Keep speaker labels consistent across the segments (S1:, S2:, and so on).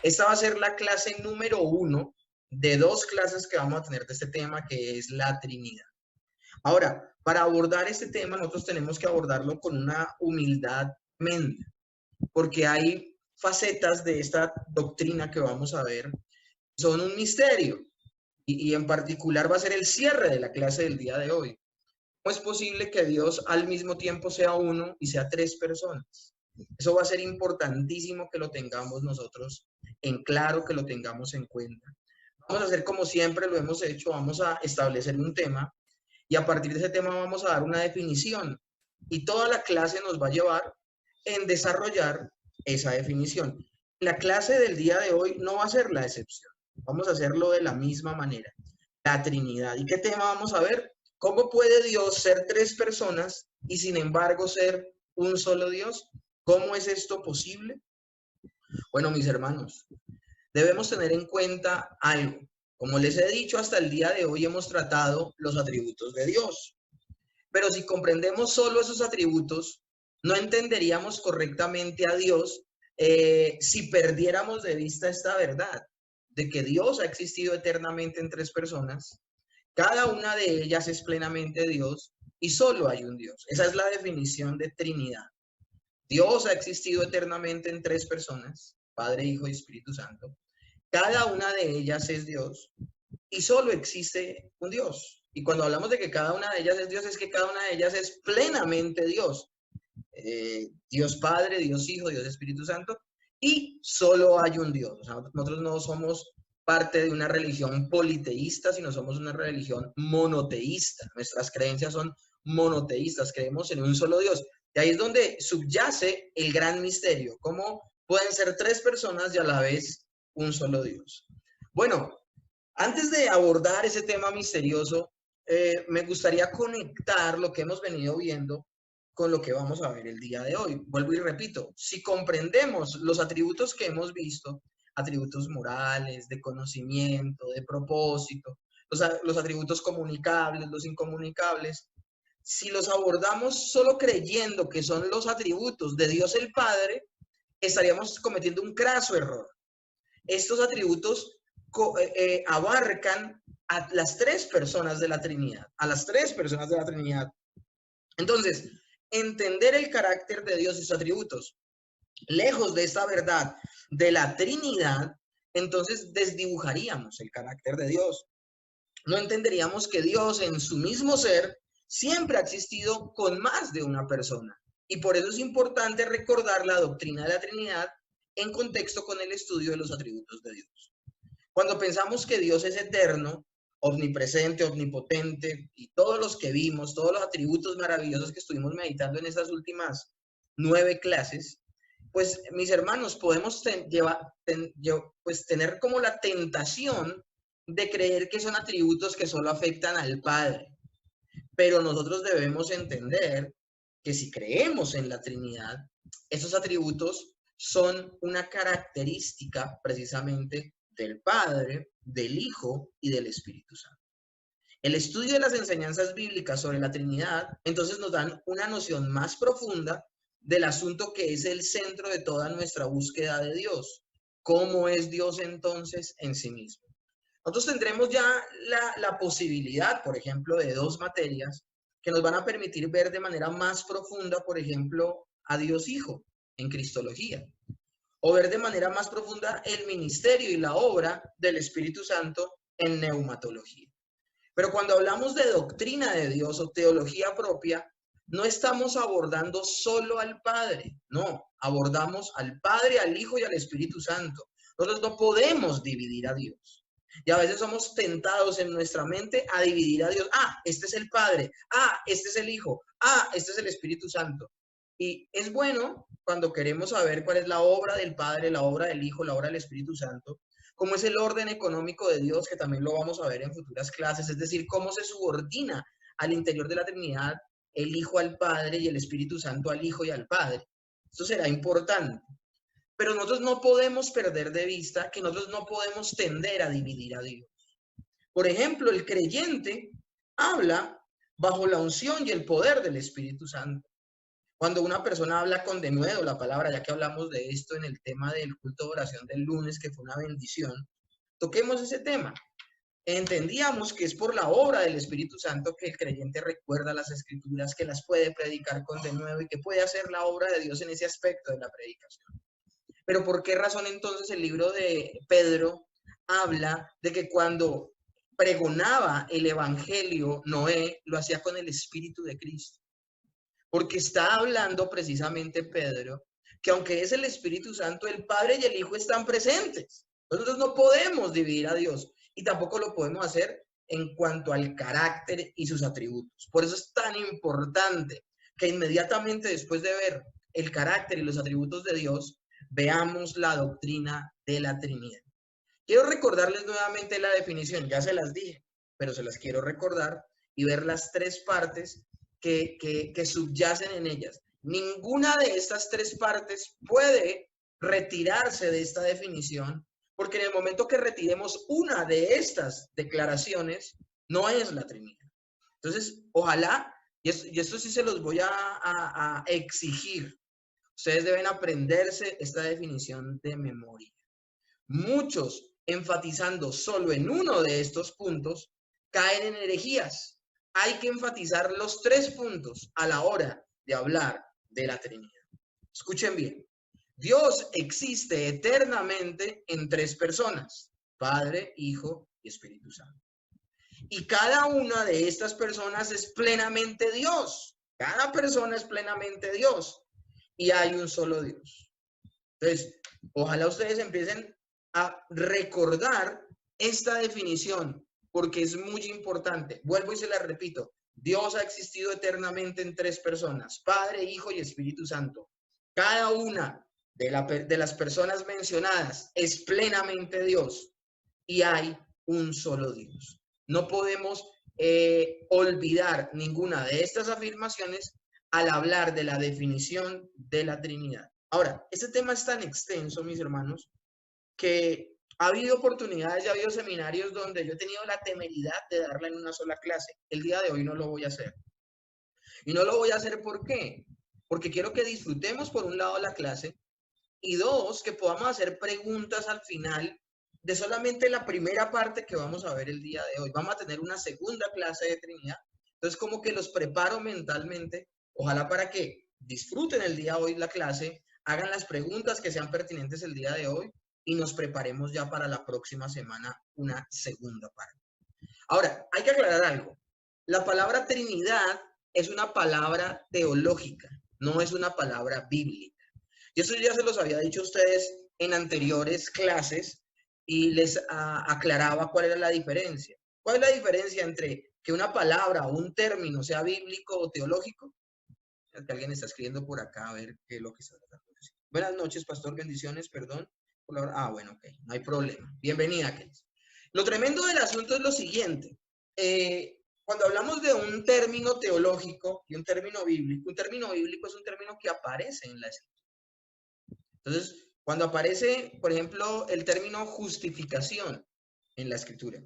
S1: Esta va a ser la clase número 1 de 2 clases que vamos a tener de este tema, que es la Trinidad. Ahora, para abordar este tema, nosotros tenemos que abordarlo con una humildad tremenda, porque hay facetas de esta doctrina que vamos a ver, que son un misterio, y en particular va a ser el cierre de la clase del día de hoy. ¿Cómo es posible que Dios al mismo tiempo sea uno y sea 3 personas? Eso va a ser importantísimo que lo tengamos nosotros en claro, que lo tengamos en cuenta. Vamos a hacer como siempre lo hemos hecho, vamos a establecer un tema y a partir de ese tema vamos a dar una definición y toda la clase nos va a llevar en desarrollar esa definición. La clase del día de hoy no va a ser la excepción, vamos a hacerlo de la misma manera, la Trinidad. ¿Y qué tema vamos a ver? ¿Cómo puede Dios ser 3 personas y sin embargo ser un solo Dios? ¿Cómo es esto posible? Bueno, mis hermanos, debemos tener en cuenta algo. Como les he dicho, hasta el día de hoy hemos tratado los atributos de Dios. Pero si comprendemos solo esos atributos, no entenderíamos correctamente a Dios si perdiéramos de vista esta verdad, de que Dios ha existido eternamente en 3 personas, cada una de ellas es plenamente Dios y solo hay un Dios. Esa es la definición de Trinidad. Dios ha existido eternamente en 3 personas, Padre, Hijo y Espíritu Santo. Cada una de ellas es Dios y solo existe un Dios. Y cuando hablamos de que cada una de ellas es Dios, es que cada una de ellas es plenamente Dios. Dios Padre, Dios Hijo, Dios Espíritu Santo, y solo hay un Dios. O sea, nosotros no somos parte de una religión politeísta, sino somos una religión monoteísta. Nuestras creencias son monoteístas, creemos en un solo Dios. Y ahí es donde subyace el gran misterio, cómo pueden ser 3 personas y a la vez un solo Dios. Bueno, antes de abordar ese tema misterioso, me gustaría conectar lo que hemos venido viendo con lo que vamos a ver el día de hoy. Vuelvo y repito, si comprendemos los atributos que hemos visto, atributos morales, de conocimiento, de propósito, los atributos comunicables, los incomunicables, si los abordamos solo creyendo que son los atributos de Dios el Padre, estaríamos cometiendo un craso error. Estos atributos abarcan a las 3 personas de la Trinidad, a las 3 personas de la Trinidad. Entonces, entender el carácter de Dios y sus atributos, lejos de esta verdad de la Trinidad, entonces desdibujaríamos el carácter de Dios. No entenderíamos que Dios en su mismo ser siempre ha existido con más de una persona. Y por eso es importante recordar la doctrina de la Trinidad en contexto con el estudio de los atributos de Dios. Cuando pensamos que Dios es eterno, omnipresente, omnipotente, y todos los que vimos, todos los atributos maravillosos que estuvimos meditando en estas últimas 9 clases, pues mis hermanos, podemos tener como la tentación de creer que son atributos que solo afectan al Padre. Pero nosotros debemos entender que si creemos en la Trinidad, esos atributos son una característica precisamente del Padre, del Hijo y del Espíritu Santo. El estudio de las enseñanzas bíblicas sobre la Trinidad, entonces nos dan una noción más profunda del asunto que es el centro de toda nuestra búsqueda de Dios. ¿Cómo es Dios entonces en sí mismo? Nosotros tendremos ya la posibilidad, por ejemplo, de 2 materias que nos van a permitir ver de manera más profunda, por ejemplo, a Dios Hijo en Cristología, o ver de manera más profunda el ministerio y la obra del Espíritu Santo en Neumatología. Pero cuando hablamos de doctrina de Dios o teología propia, no estamos abordando solo al Padre, no, abordamos al Padre, al Hijo y al Espíritu Santo. Nosotros no podemos dividir a Dios. Y a veces somos tentados en nuestra mente a dividir a Dios. Ah, este es el Padre. Ah, este es el Hijo. Ah, este es el Espíritu Santo. Y es bueno cuando queremos saber cuál es la obra del Padre, la obra del Hijo, la obra del Espíritu Santo, cómo es el orden económico de Dios, que también lo vamos a ver en futuras clases, es decir, cómo se subordina al interior de la Trinidad el Hijo al Padre y el Espíritu Santo al Hijo y al Padre. Esto será importante. Pero nosotros no podemos perder de vista que nosotros no podemos tender a dividir a Dios. Por ejemplo, el creyente habla bajo la unción y el poder del Espíritu Santo. Cuando una persona habla con denuedo la palabra, ya que hablamos de esto en el tema del culto de oración del lunes, que fue una bendición, toquemos ese tema. Entendíamos que es por la obra del Espíritu Santo que el creyente recuerda las Escrituras, que las puede predicar con denuedo y que puede hacer la obra de Dios en ese aspecto de la predicación. Pero ¿por qué razón entonces el libro de Pedro habla de que cuando pregonaba el Evangelio, Noé lo hacía con el Espíritu de Cristo? Porque está hablando precisamente Pedro que aunque es el Espíritu Santo, el Padre y el Hijo están presentes. Nosotros no podemos dividir a Dios y tampoco lo podemos hacer en cuanto al carácter y sus atributos. Por eso es tan importante que inmediatamente después de ver el carácter y los atributos de Dios, veamos la doctrina de la Trinidad. Quiero recordarles nuevamente la definición, ya se las dije, pero se las quiero recordar y ver las tres partes que subyacen en ellas. Ninguna de estas tres partes puede retirarse de esta definición, porque en el momento que retiremos una de estas declaraciones, no es la Trinidad. Entonces, ojalá, y esto sí se los voy a exigir, ustedes deben aprenderse esta definición de memoria. Muchos, enfatizando solo en uno de estos puntos, caen en herejías. Hay que enfatizar los tres puntos a la hora de hablar de la Trinidad. Escuchen bien. Dios existe eternamente en tres personas: Padre, Hijo y Espíritu Santo. Y cada una de estas personas es plenamente Dios. Cada persona es plenamente Dios. Y hay un solo Dios. Entonces, ojalá ustedes empiecen a recordar esta definición, porque es muy importante. Vuelvo y se la repito. Dios ha existido eternamente en tres personas: Padre, Hijo y Espíritu Santo. Cada una de las personas mencionadas es plenamente Dios y hay un solo Dios. No podemos olvidar ninguna de estas afirmaciones al hablar de la definición de la Trinidad. Ahora, este tema es tan extenso, mis hermanos, que ha habido oportunidades y ha habido seminarios donde yo he tenido la temeridad de darla en una sola clase. El día de hoy no lo voy a hacer. Y no lo voy a hacer ¿por qué? Porque quiero que disfrutemos por un lado la clase y dos, que podamos hacer preguntas al final de solamente la primera parte que vamos a ver el día de hoy. Vamos a tener una segunda clase de Trinidad. Entonces, como que los preparo mentalmente, ojalá para que disfruten el día de hoy la clase, hagan las preguntas que sean pertinentes el día de hoy y nos preparemos ya para la próxima semana una segunda parte. Ahora, hay que aclarar algo. La palabra Trinidad es una palabra teológica, no es una palabra bíblica. Y eso ya se los había dicho a ustedes en anteriores clases y les aclaraba cuál era la diferencia. ¿Cuál es la diferencia entre que una palabra o un término sea bíblico o teológico? Que alguien está escribiendo por acá a ver qué es lo que está tratando de decir. Buenas noches, pastor, bendiciones, perdón. Bueno, ok, no hay problema. Bienvenida, Kelis. Lo tremendo del asunto es lo siguiente. Cuando hablamos de un término teológico y un término bíblico es un término que aparece en la escritura. Entonces, cuando aparece, por ejemplo, el término justificación en la escritura,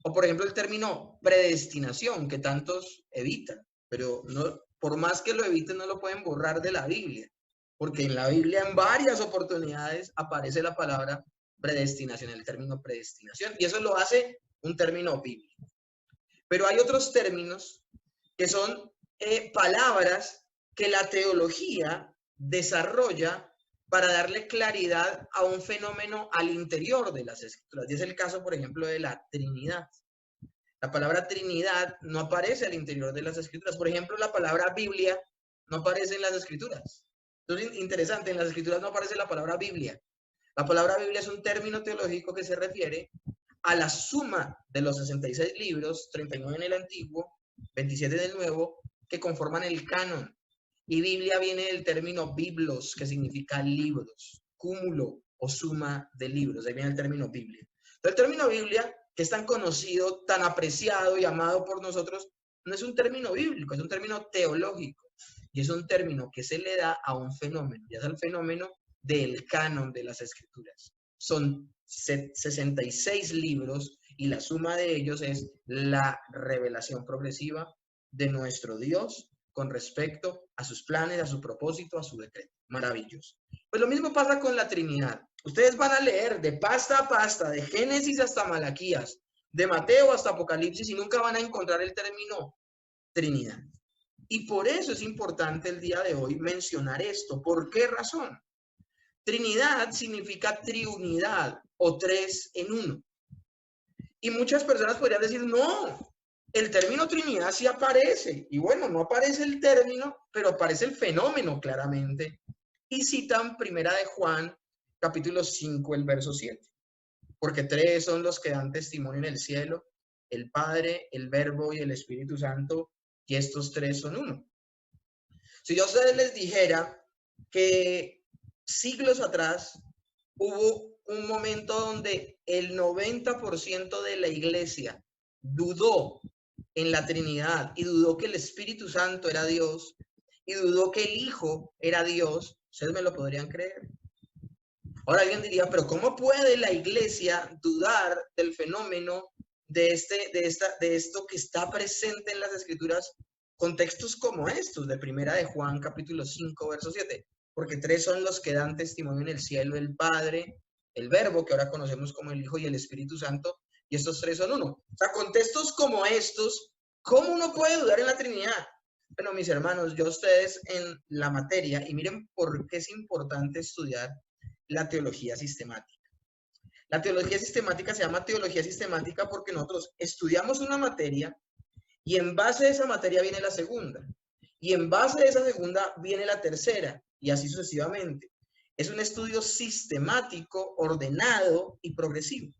S1: o por ejemplo el término predestinación, que tantos evitan, pero no, por más que lo eviten, no lo pueden borrar de la Biblia, porque en la Biblia en varias oportunidades aparece la palabra predestinación, el término predestinación, y eso lo hace un término bíblico. Pero hay otros términos que son palabras que la teología desarrolla para darle claridad a un fenómeno al interior de las escrituras. Y es el caso, por ejemplo, de la Trinidad. La palabra Trinidad no aparece al interior de las escrituras. Por ejemplo, la palabra Biblia no aparece en las escrituras. Entonces, interesante, en las escrituras no aparece la palabra Biblia. La palabra Biblia es un término teológico que se refiere a la suma de los 66 libros, 39 en el Antiguo, 27 en el Nuevo, que conforman el canon. Y Biblia viene del término biblos, que significa libros, cúmulo o suma de libros. Ahí viene el término Biblia. Entonces, el término Biblia, que es tan conocido, tan apreciado y amado por nosotros, no es un término bíblico, es un término teológico. Y es un término que se le da a un fenómeno, y es el fenómeno del canon de las escrituras. Son 66 libros y la suma de ellos es la revelación progresiva de nuestro Dios con respecto a sus planes, a su propósito, a su decreto. Maravilloso. Pues lo mismo pasa con la Trinidad. Ustedes van a leer de pasta a pasta, de Génesis hasta Malaquías, de Mateo hasta Apocalipsis, y nunca van a encontrar el término Trinidad. Y por eso es importante el día de hoy mencionar esto. ¿Por qué razón? Trinidad significa triunidad o tres en uno. Y muchas personas podrían decir, no, el término Trinidad sí aparece. Y bueno, no aparece el término, pero aparece el fenómeno claramente. Y citan Primera de Juan, capítulo 5, el verso 7. Porque tres son los que dan testimonio en el cielo, el Padre, el Verbo y el Espíritu Santo, y estos tres son uno. Si yo a ustedes les dijera que siglos atrás hubo un momento donde el 90% de la iglesia dudó en la Trinidad y dudó que el Espíritu Santo era Dios y dudó que el Hijo era Dios, ¿ustedes me lo podrían creer? Ahora alguien diría, pero ¿cómo puede la iglesia dudar del fenómeno de esto que está presente en las Escrituras con textos como estos de Primera de Juan, capítulo 5, verso 7? Porque tres son los que dan testimonio en el cielo, el Padre, el Verbo, que ahora conocemos como el Hijo, y el Espíritu Santo, y estos tres son uno. O sea, con textos como estos, ¿cómo uno puede dudar en la Trinidad? Bueno, mis hermanos, yo a ustedes en la materia, y miren por qué es importante estudiar la teología sistemática. La teología sistemática se llama teología sistemática porque nosotros estudiamos una materia y en base a esa materia viene la segunda. Y en base a esa segunda viene la tercera y así sucesivamente. Es un estudio sistemático, ordenado y progresivo.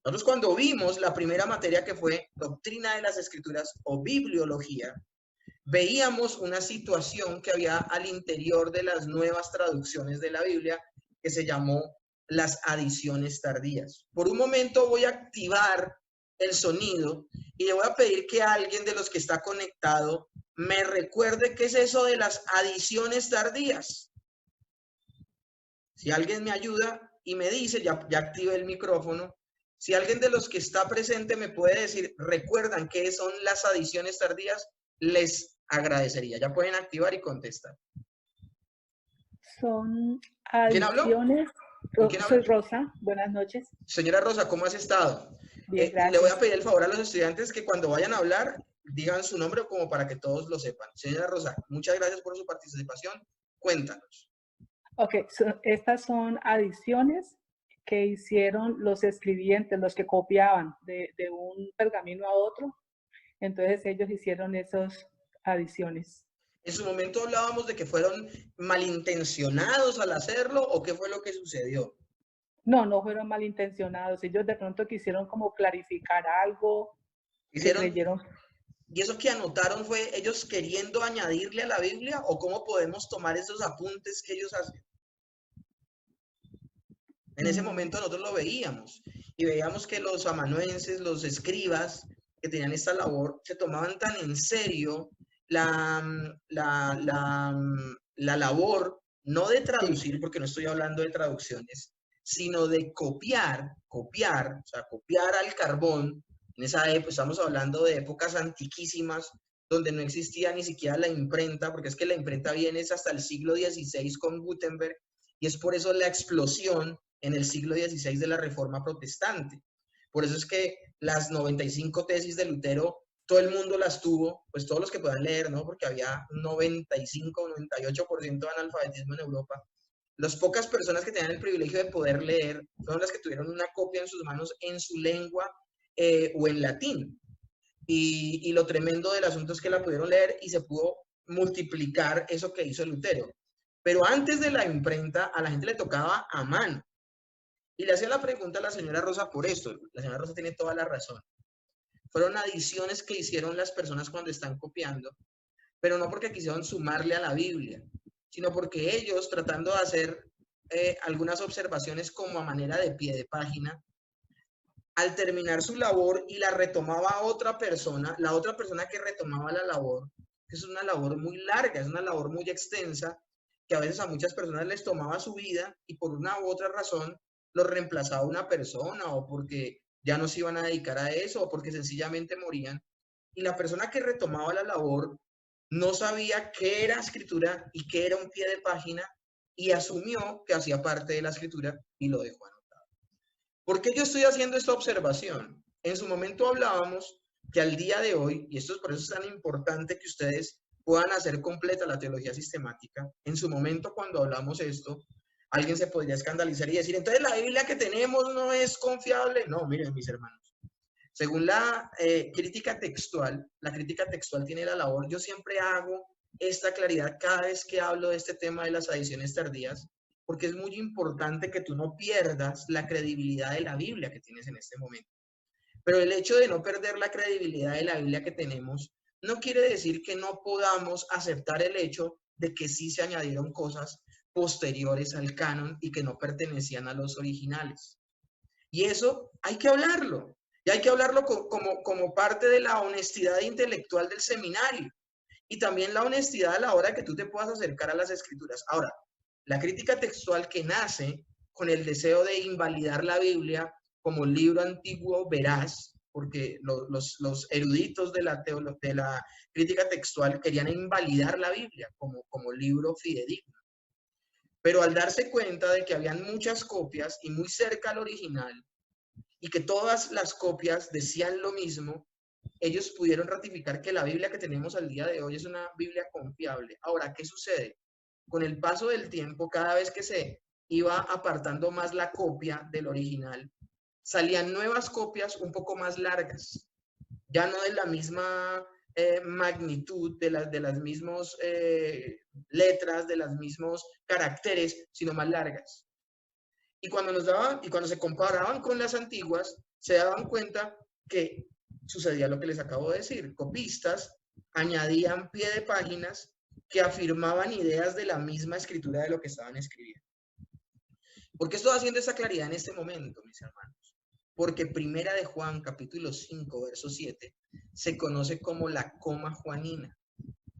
S1: Nosotros cuando vimos la primera materia que fue doctrina de las escrituras o bibliología, veíamos una situación que había al interior de las nuevas traducciones de la Biblia que se llamó las adiciones tardías. Por un momento voy a activar el sonido y le voy a pedir que alguien de los que está conectado me recuerde qué es eso de las adiciones tardías. Si alguien me ayuda y me dice, ya activé el micrófono, si alguien de los que está presente me puede decir, ¿recuerdan qué son las adiciones tardías? Les agradecería. Ya pueden activar y contestar.
S2: Son
S1: ¿Quién habló?
S2: adiciones.
S1: ¿Quién
S2: Soy
S1: habló?
S2: Rosa, buenas noches.
S1: Señora Rosa, ¿cómo has estado?
S2: Bien,
S1: Le voy a
S2: gracias.
S1: pedir el favor a los estudiantes que cuando vayan a hablar digan su nombre como para que todos lo sepan. Señora Rosa, muchas gracias por su participación. Cuéntanos.
S2: Ok, estas son adiciones que hicieron los escribientes, los que copiaban de un pergamino a otro. Entonces ellos hicieron esas adiciones.
S1: En su momento hablábamos de que fueron malintencionados al hacerlo o qué fue lo que sucedió.
S2: No, no fueron malintencionados. Ellos de pronto quisieron como clarificar algo que creyeron.
S1: ¿Y eso que anotaron fue ellos queriendo añadirle a la Biblia o cómo podemos tomar esos apuntes que ellos hacen? En ese momento nosotros lo veíamos y veíamos que los amanuenses, los escribas que tenían esta labor, se tomaban tan en serio la labor, no de traducir, porque no estoy hablando de traducciones, sino de copiar, o sea, copiar al carbón. En esa época, estamos hablando de épocas antiquísimas, donde no existía ni siquiera la imprenta, porque es que la imprenta viene hasta el siglo XVI con Gutenberg, y es por eso la explosión en el siglo XVI de la Reforma Protestante. Por eso es que las 95 tesis de Lutero, todo el mundo las tuvo, pues todos los que puedan leer, ¿no? Porque había 95, 98% de analfabetismo en Europa. Las pocas personas que tenían el privilegio de poder leer fueron las que tuvieron una copia en sus manos en su lengua o en latín. Y lo tremendo del asunto es que la pudieron leer y se pudo multiplicar eso que hizo Lutero. Pero antes de la imprenta, a la gente le tocaba a mano. Y le hacía la pregunta a la señora Rosa por esto. La señora Rosa tiene toda la razón. Fueron adiciones que hicieron las personas cuando están copiando, pero no porque quisieron sumarle a la Biblia, sino porque ellos, tratando de hacer algunas observaciones como a manera de pie de página, al terminar su labor y la retomaba otra persona, la otra persona que retomaba la labor, que es una labor muy larga, es una labor muy extensa, que a veces a muchas personas les tomaba su vida y por una u otra razón los reemplazaba una persona o porque ya no se iban a dedicar a eso o porque sencillamente morían. Y la persona que retomaba la labor no sabía qué era escritura y qué era un pie de página y asumió que hacía parte de la escritura y lo dejó anotado. ¿Por qué yo estoy haciendo esta observación? En su momento hablábamos que al día de hoy, y esto es por eso es tan importante que ustedes puedan hacer completa la teología sistemática, en su momento cuando hablamos esto, alguien se podría escandalizar y decir, entonces la Biblia que tenemos no es confiable. No, miren mis hermanos, según la crítica textual tiene la labor, yo siempre hago esta claridad cada vez que hablo de este tema de las adiciones tardías, porque es muy importante que tú no pierdas la credibilidad de la Biblia que tienes en este momento. Pero el hecho de no perder la credibilidad de la Biblia que tenemos no quiere decir que no podamos aceptar el hecho de que sí se añadieron cosas posteriores al canon y que no pertenecían a los originales. Y eso hay que hablarlo. Y hay que hablarlo como parte de la honestidad intelectual del seminario. Y también la honestidad a la hora que tú te puedas acercar a las escrituras. Ahora, la crítica textual que nace con el deseo de invalidar la Biblia como libro antiguo veraz, porque los eruditos de la crítica textual querían invalidar la Biblia como libro fidedigno. Pero al darse cuenta de que habían muchas copias y muy cerca al original, y que todas las copias decían lo mismo, ellos pudieron ratificar que la Biblia que tenemos al día de hoy es una Biblia confiable. Ahora, ¿qué sucede? Con el paso del tiempo, cada vez que se iba apartando más la copia del original, salían nuevas copias un poco más largas, ya no de la misma magnitud, de las mismas letras, de los mismos caracteres, sino más largas. Y cuando se comparaban con las antiguas, se daban cuenta que sucedía lo que les acabo de decir. Copistas añadían pie de páginas que afirmaban ideas de la misma escritura de lo que estaban escribiendo. ¿Por qué estoy haciendo esa claridad en este momento, mis hermanos? Porque Primera de Juan, capítulo 5, verso 7, se conoce como la coma juanina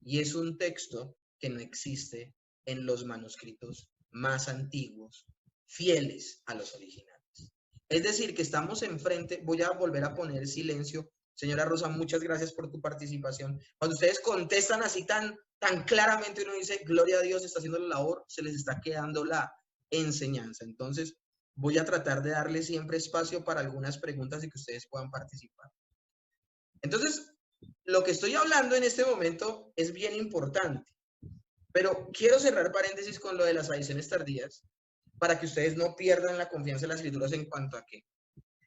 S1: y es un texto que no existe en los manuscritos más antiguos, fieles a los originales. Es decir, que estamos enfrente, voy a volver a poner silencio. Señora Rosa, muchas gracias por tu participación. Cuando ustedes contestan así tan claramente, uno dice, gloria a Dios, está haciendo la labor, se les está quedando la enseñanza. Entonces, voy a tratar de darle siempre espacio para algunas preguntas y que ustedes puedan participar. Entonces, lo que estoy hablando en este momento es bien importante, pero quiero cerrar paréntesis con lo de las adiciones tardías para que ustedes no pierdan la confianza en las escrituras en cuanto a que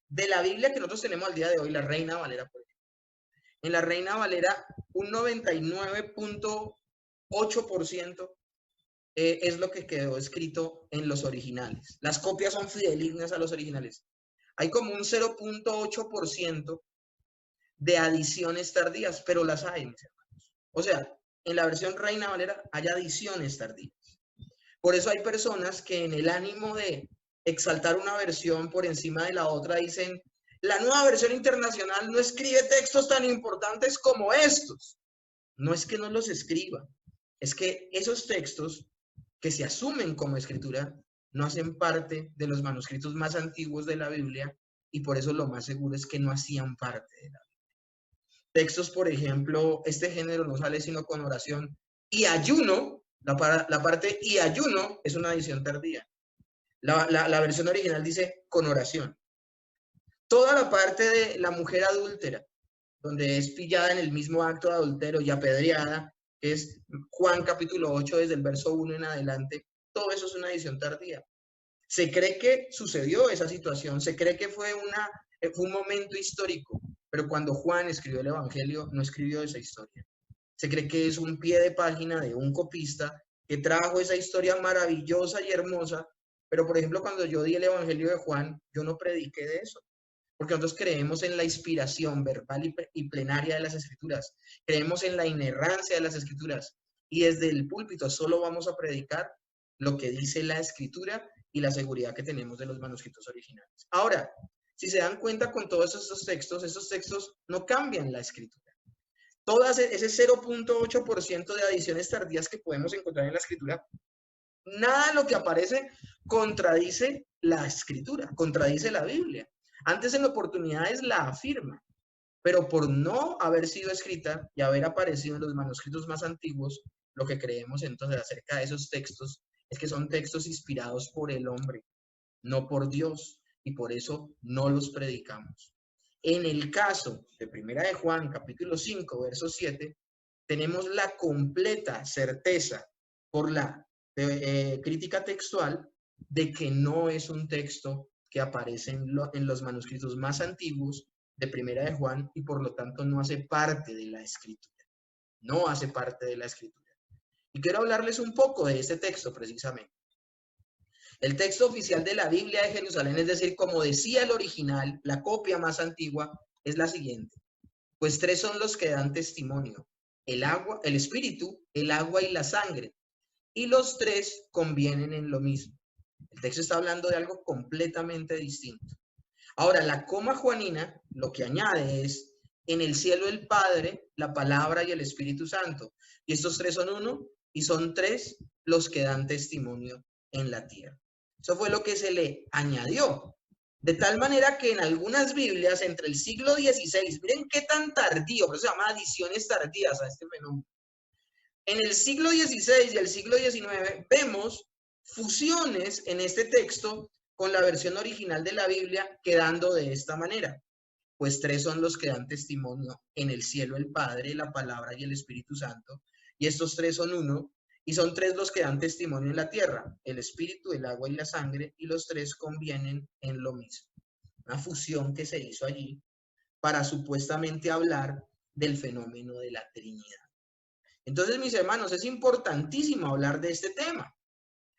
S1: de la Biblia que nosotros tenemos al día de hoy, la Reina Valera, por ejemplo, en la Reina Valera un 99.8% es lo que quedó escrito en los originales. Las copias son fidedignas a los originales. Hay como un 0.8% de adiciones tardías, pero las hay, mis hermanos. O sea, en la versión Reina Valera hay adiciones tardías. Por eso hay personas que en el ánimo de exaltar una versión por encima de la otra dicen, la nueva versión internacional no escribe textos tan importantes como estos. No es que no los escriba, es que esos textos que se asumen como escritura no hacen parte de los manuscritos más antiguos de la Biblia y por eso lo más seguro es que no hacían parte de la Biblia. Textos, por ejemplo, este género no sale sino con oración y ayuno, la parte y ayuno es una edición tardía. La versión original dice con oración. Toda la parte de la mujer adúltera, donde es pillada en el mismo acto de adulterio y apedreada, que es Juan capítulo 8, desde el verso 1 en adelante, todo eso es una edición tardía. Se cree que sucedió esa situación, se cree que fue un momento histórico, pero cuando Juan escribió el Evangelio, no escribió esa historia. Se cree que es un pie de página de un copista que trajo esa historia maravillosa y hermosa, pero por ejemplo, cuando yo di el Evangelio de Juan, yo no prediqué de eso, porque nosotros creemos en la inspiración verbal y plenaria de las Escrituras, creemos en la inerrancia de las Escrituras, y desde el púlpito solo vamos a predicar lo que dice la Escritura y la seguridad que tenemos de los manuscritos originales. Ahora, si se dan cuenta con todos estos textos no cambian la Escritura. Todas ese 0.8% de adiciones tardías que podemos encontrar en la Escritura, nada de lo que aparece contradice la Escritura, contradice la Biblia. Antes en oportunidades la afirma. pero por no haber sido escrita y haber aparecido en los manuscritos más antiguos, lo que creemos entonces acerca de esos textos es que son textos inspirados por el hombre, no por Dios, y por eso no los predicamos. En el caso de Primera de Juan, capítulo 5, verso 7, tenemos la completa certeza por la crítica textual de que no es un texto que aparece en los manuscritos más antiguos de Primera de Juan y por lo tanto no hace parte de la escritura. No hace parte de la escritura. Y quiero hablarles un poco de este texto precisamente. El texto oficial de la Biblia de Jerusalén, es decir, como decía el original, la copia más antigua, es la siguiente. Pues tres son los que dan testimonio: el agua, el espíritu, el agua y la sangre. Y los tres convienen en lo mismo. El texto está hablando de algo completamente distinto. Ahora, la coma juanina lo que añade es: en el cielo el Padre, la palabra y el Espíritu Santo. Y estos tres son uno, y son tres los que dan testimonio en la tierra. Eso fue lo que se le añadió. De tal manera que en algunas Biblias, entre el siglo XVI, miren qué tan tardío, por eso se llama adiciones tardías a este fenómeno. En el siglo XVI y el siglo XIX vemos fusiones en este texto con la versión original de la Biblia, quedando de esta manera. Pues tres son los que dan testimonio: en el cielo el Padre, la palabra y el Espíritu Santo. Y estos tres son uno, y son tres los que dan testimonio en la tierra: el espíritu, el agua y la sangre, y los tres convienen en lo mismo. Una fusión que se hizo allí para supuestamente hablar del fenómeno de la Trinidad. Entonces, mis hermanos, es importantísimo hablar de este tema.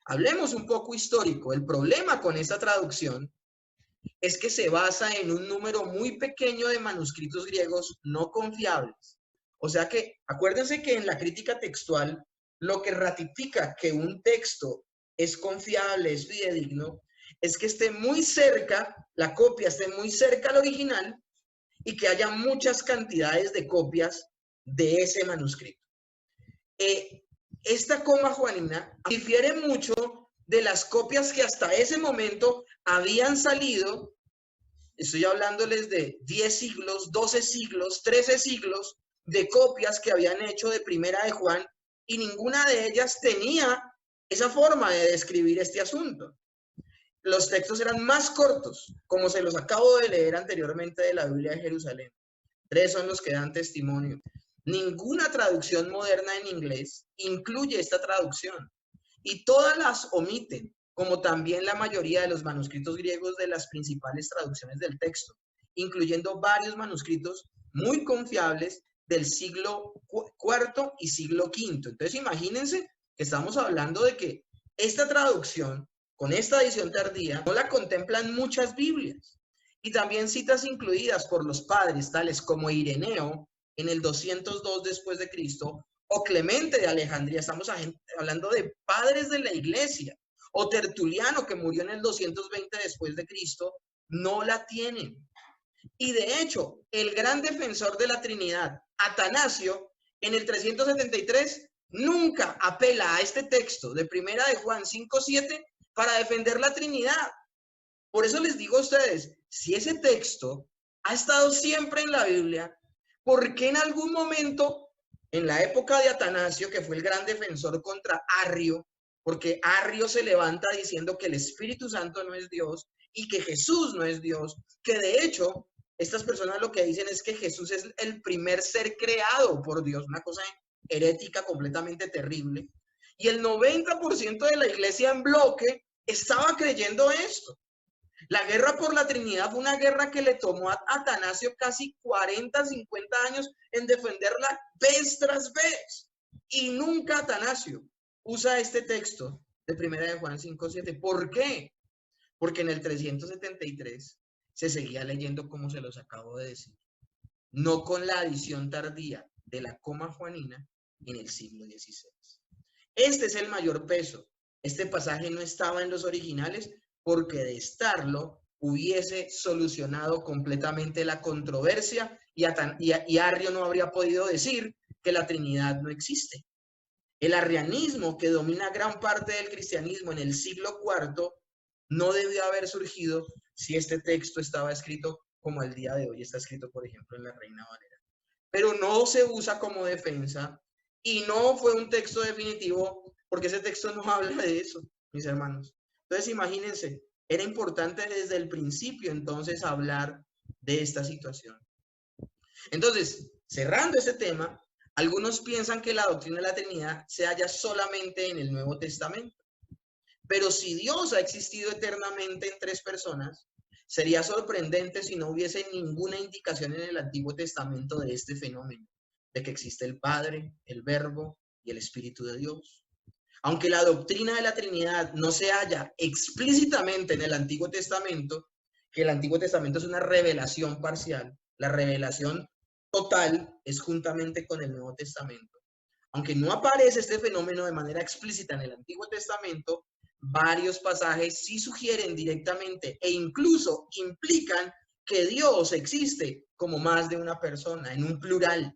S1: Hablemos un poco histórico. El problema con esta traducción es que se basa en un número muy pequeño de manuscritos griegos no confiables. O sea que, acuérdense que en la crítica textual, lo que ratifica que un texto es confiable, es fidedigno, es que esté muy cerca, la copia esté muy cerca al original y que haya muchas cantidades de copias de ese manuscrito. Esta coma juanina difiere mucho de las copias que hasta ese momento habían salido. Estoy hablándoles de 10 siglos, 12 siglos, 13 siglos de copias que habían hecho de Primera de Juan, y ninguna de ellas tenía esa forma de describir este asunto. Los textos eran más cortos, como se los acabo de leer anteriormente de la Biblia de Jerusalén. Tres son los que dan testimonio. Ninguna traducción moderna en inglés incluye esta traducción, y todas las omiten, como también la mayoría de los manuscritos griegos de las principales traducciones del texto, incluyendo varios manuscritos muy confiables del siglo IV y siglo V. Entonces, imagínense que estamos hablando de que esta traducción, con esta edición tardía, no la contemplan muchas Biblias. Y también citas incluidas por los padres, tales como Ireneo, en el 202 después de Cristo, o Clemente de Alejandría, estamos hablando de padres de la iglesia, o Tertuliano, que murió en el 220 después de Cristo, no la tienen. Y de hecho, el gran defensor de la Trinidad, Atanasio, en el 373, nunca apela a este texto de Primera de Juan 5:7 para defender la Trinidad. Por eso les digo a ustedes, si ese texto ha estado siempre en la Biblia, ¿por qué en algún momento, en la época de Atanasio, que fue el gran defensor contra Arrio, porque Arrio se levanta diciendo que el Espíritu Santo no es Dios y que Jesús no es Dios, que de hecho estas personas lo que dicen es que Jesús es el primer ser creado por Dios, una cosa herética completamente terrible, y el 90% de la iglesia en bloque estaba creyendo esto? La guerra por la Trinidad fue una guerra que le tomó a Atanasio casi 40, 50 años en defenderla vez tras vez. Y nunca Atanasio usa este texto de Primera de Juan 5:7. ¿Por qué? Porque en el 373 se seguía leyendo como se los acabo de decir. No con la adición tardía de la coma juanina en el siglo XVI. Este es el mayor peso. Este pasaje no estaba en los originales, porque de estarlo hubiese solucionado completamente la controversia y Arrio no habría podido decir que la Trinidad no existe. El arrianismo, que domina gran parte del cristianismo en el siglo IV, no debió haber surgido si este texto estaba escrito como el día de hoy está escrito, por ejemplo, en la Reina Valera. Pero no se usa como defensa y no fue un texto definitivo porque ese texto no habla de eso, mis hermanos. Entonces, imagínense, era importante desde el principio entonces hablar de esta situación. Entonces, cerrando ese tema, algunos piensan que la doctrina de la Trinidad se halla solamente en el Nuevo Testamento. Pero si Dios ha existido eternamente en tres personas, sería sorprendente si no hubiese ninguna indicación en el Antiguo Testamento de este fenómeno, de que existe el Padre, el Verbo y el Espíritu de Dios. Aunque la doctrina de la Trinidad no se halla explícitamente en el Antiguo Testamento, que el Antiguo Testamento es una revelación parcial, la revelación total es juntamente con el Nuevo Testamento. Aunque no aparece este fenómeno de manera explícita en el Antiguo Testamento, varios pasajes sí sugieren directamente e incluso implican que Dios existe como más de una persona, en un plural.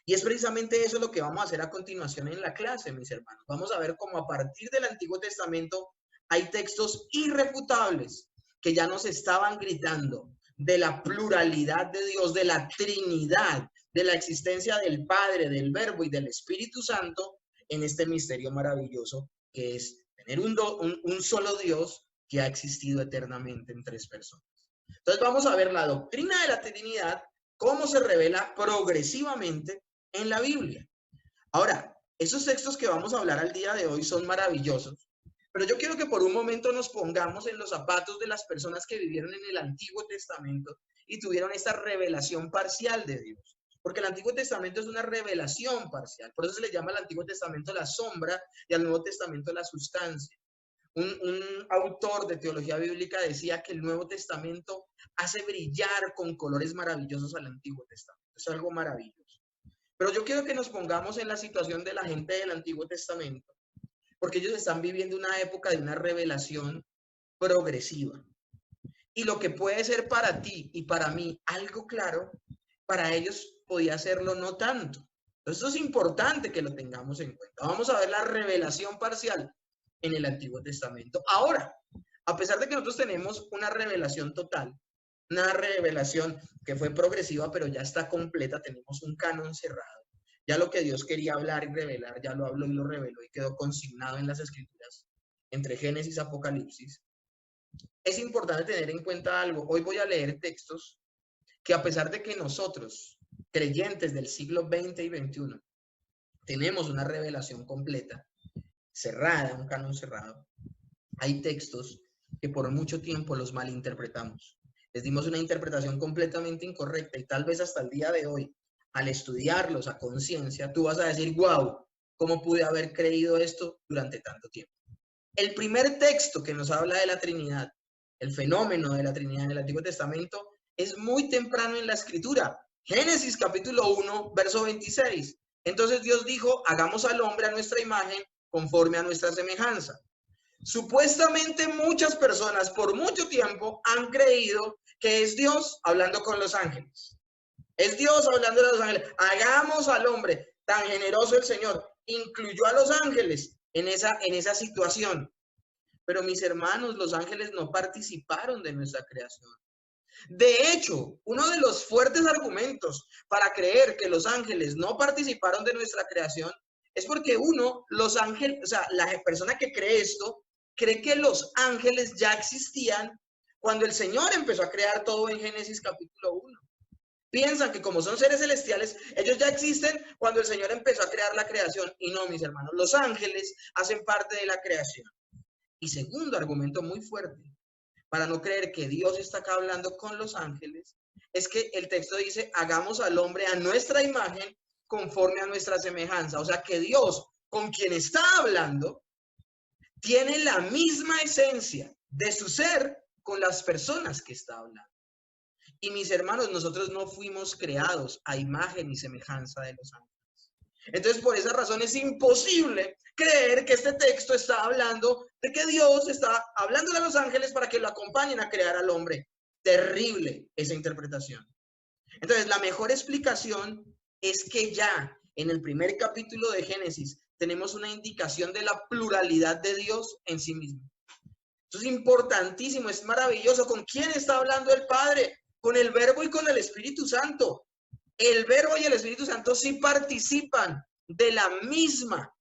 S1: Y es precisamente eso lo que vamos a hacer a continuación en la clase, mis hermanos. Vamos a ver cómo a partir del Antiguo Testamento hay textos irrefutables que ya nos estaban gritando de la pluralidad de Dios, de la Trinidad, de la existencia del Padre, del Verbo y del Espíritu Santo en este misterio maravilloso que es tener un solo Dios que ha existido eternamente en tres personas. Entonces vamos a ver la doctrina de la Trinidad, cómo se revela progresivamente en la Biblia. Ahora, esos textos que vamos a hablar al día de hoy son maravillosos, pero yo quiero que por un momento nos pongamos en los zapatos de las personas que vivieron en el Antiguo Testamento y tuvieron esta revelación parcial de Dios. Porque el Antiguo Testamento es una revelación parcial. Por eso se le llama al Antiguo Testamento la sombra y al Nuevo Testamento la sustancia. Un autor de teología bíblica decía que el Nuevo Testamento hace brillar con colores maravillosos al Antiguo Testamento. Es algo maravilloso. Pero yo quiero que nos pongamos en la situación de la gente del Antiguo Testamento, porque ellos están viviendo una época de una revelación progresiva. Y lo que puede ser para ti y para mí algo claro, para ellos podía serlo no tanto. Entonces, esto es importante que lo tengamos en cuenta. Vamos a ver la revelación parcial en el Antiguo Testamento. Ahora, a pesar de que nosotros tenemos una revelación total, una revelación que fue progresiva, pero ya está completa, tenemos un canon cerrado. Ya lo que Dios quería hablar y revelar, ya lo habló y lo reveló y quedó consignado en las Escrituras, entre Génesis y Apocalipsis. Es importante tener en cuenta algo. Hoy voy a leer textos que a pesar de que nosotros, creyentes del siglo XX y XXI, tenemos una revelación completa, cerrada, un canon cerrado, hay textos que por mucho tiempo los malinterpretamos. Les dimos una interpretación completamente incorrecta y tal vez hasta el día de hoy, al estudiarlos a conciencia, tú vas a decir, wow, ¿cómo pude haber creído esto durante tanto tiempo? El primer texto que nos habla de la Trinidad, el fenómeno de la Trinidad en el Antiguo Testamento, es muy temprano en la Escritura. Génesis capítulo 1, verso 26. Entonces Dios dijo, hagamos al hombre a nuestra imagen, conforme a nuestra semejanza. Supuestamente muchas personas por mucho tiempo han creído que es Dios hablando con los ángeles. Es Dios hablando de los ángeles. Hagamos al hombre, tan generoso el Señor. Incluyó a los ángeles en esa situación. Pero mis hermanos, los ángeles no participaron de nuestra creación. De hecho, uno de los fuertes argumentos para creer que los ángeles no participaron de nuestra creación es porque los ángeles, o sea, la persona que cree esto, cree que los ángeles ya existían cuando el Señor empezó a crear todo en Génesis capítulo 1. Piensan que como son seres celestiales, ellos ya existen cuando el Señor empezó a crear la creación. Y no, mis hermanos, los ángeles hacen parte de la creación. Y segundo argumento muy fuerte, para no creer que Dios está acá hablando con los ángeles, es que el texto dice, hagamos al hombre a nuestra imagen conforme a nuestra semejanza. O sea que Dios, con quien está hablando, tiene la misma esencia de su ser con las personas que está hablando. Y mis hermanos, nosotros no fuimos creados a imagen y semejanza de los ángeles. Entonces, por esa razón es imposible creer que este texto está hablando de que Dios está hablando de los ángeles para que lo acompañen a crear al hombre. Terrible esa interpretación. Entonces, la mejor explicación es que ya en el primer capítulo de Génesis tenemos una indicación de la pluralidad de Dios en sí mismo. Esto es importantísimo, es maravilloso. ¿Con quién está hablando el Padre? con el Verbo y con el Espíritu Santo. El Verbo y el Espíritu Santo sí participan de la misma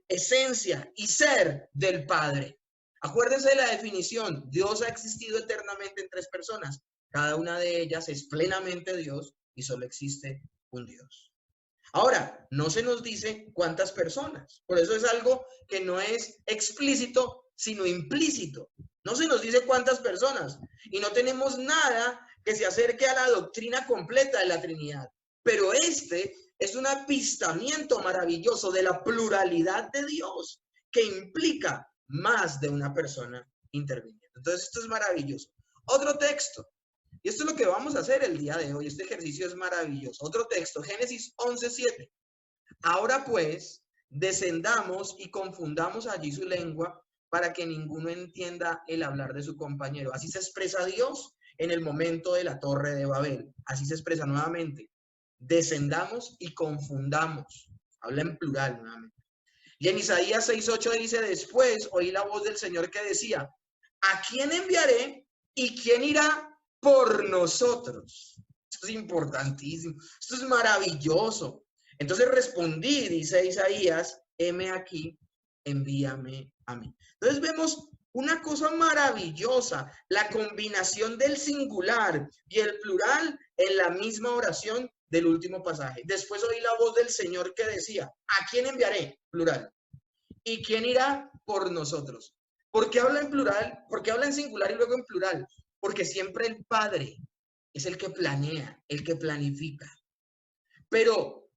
S1: esencia y ser del Padre. Acuérdense de la definición. Dios ha existido eternamente en tres personas. Cada una de ellas es plenamente Dios y solo existe un Dios. Ahora, no se nos dice cuántas personas. Por eso es algo que no es explícito, sino implícito. No se nos dice cuántas personas. Y no tenemos nada que se acerque a la doctrina completa de la Trinidad. Pero este es un avistamiento maravilloso de la pluralidad de Dios, que implica más de una persona interviniendo. Entonces, esto es maravilloso. Otro texto. Y esto es lo que vamos a hacer el día de hoy. Este ejercicio es maravilloso. Otro texto, Génesis 11:7. Ahora pues, descendamos y confundamos allí su lengua para que ninguno entienda el hablar de su compañero. Así se expresa Dios en el momento de la Torre de Babel. Así se expresa nuevamente. Descendamos y confundamos. Habla en plural nuevamente. Y en Isaías 6:8 dice, después oí la voz del Señor que decía, ¿a quién enviaré y quién irá por nosotros? Esto es importantísimo, esto es maravilloso. Entonces respondí, dice Isaías, heme aquí, envíame a mí. Entonces vemos una cosa maravillosa, la combinación del singular y el plural en la misma oración del último pasaje. Después oí la voz del Señor que decía, ¿a quién enviaré? Plural. ¿Y quién irá por nosotros? ¿Por qué habla en plural? ¿Por qué habla en singular y luego en plural? Porque siempre el Padre es el que planea, el que planifica. Pero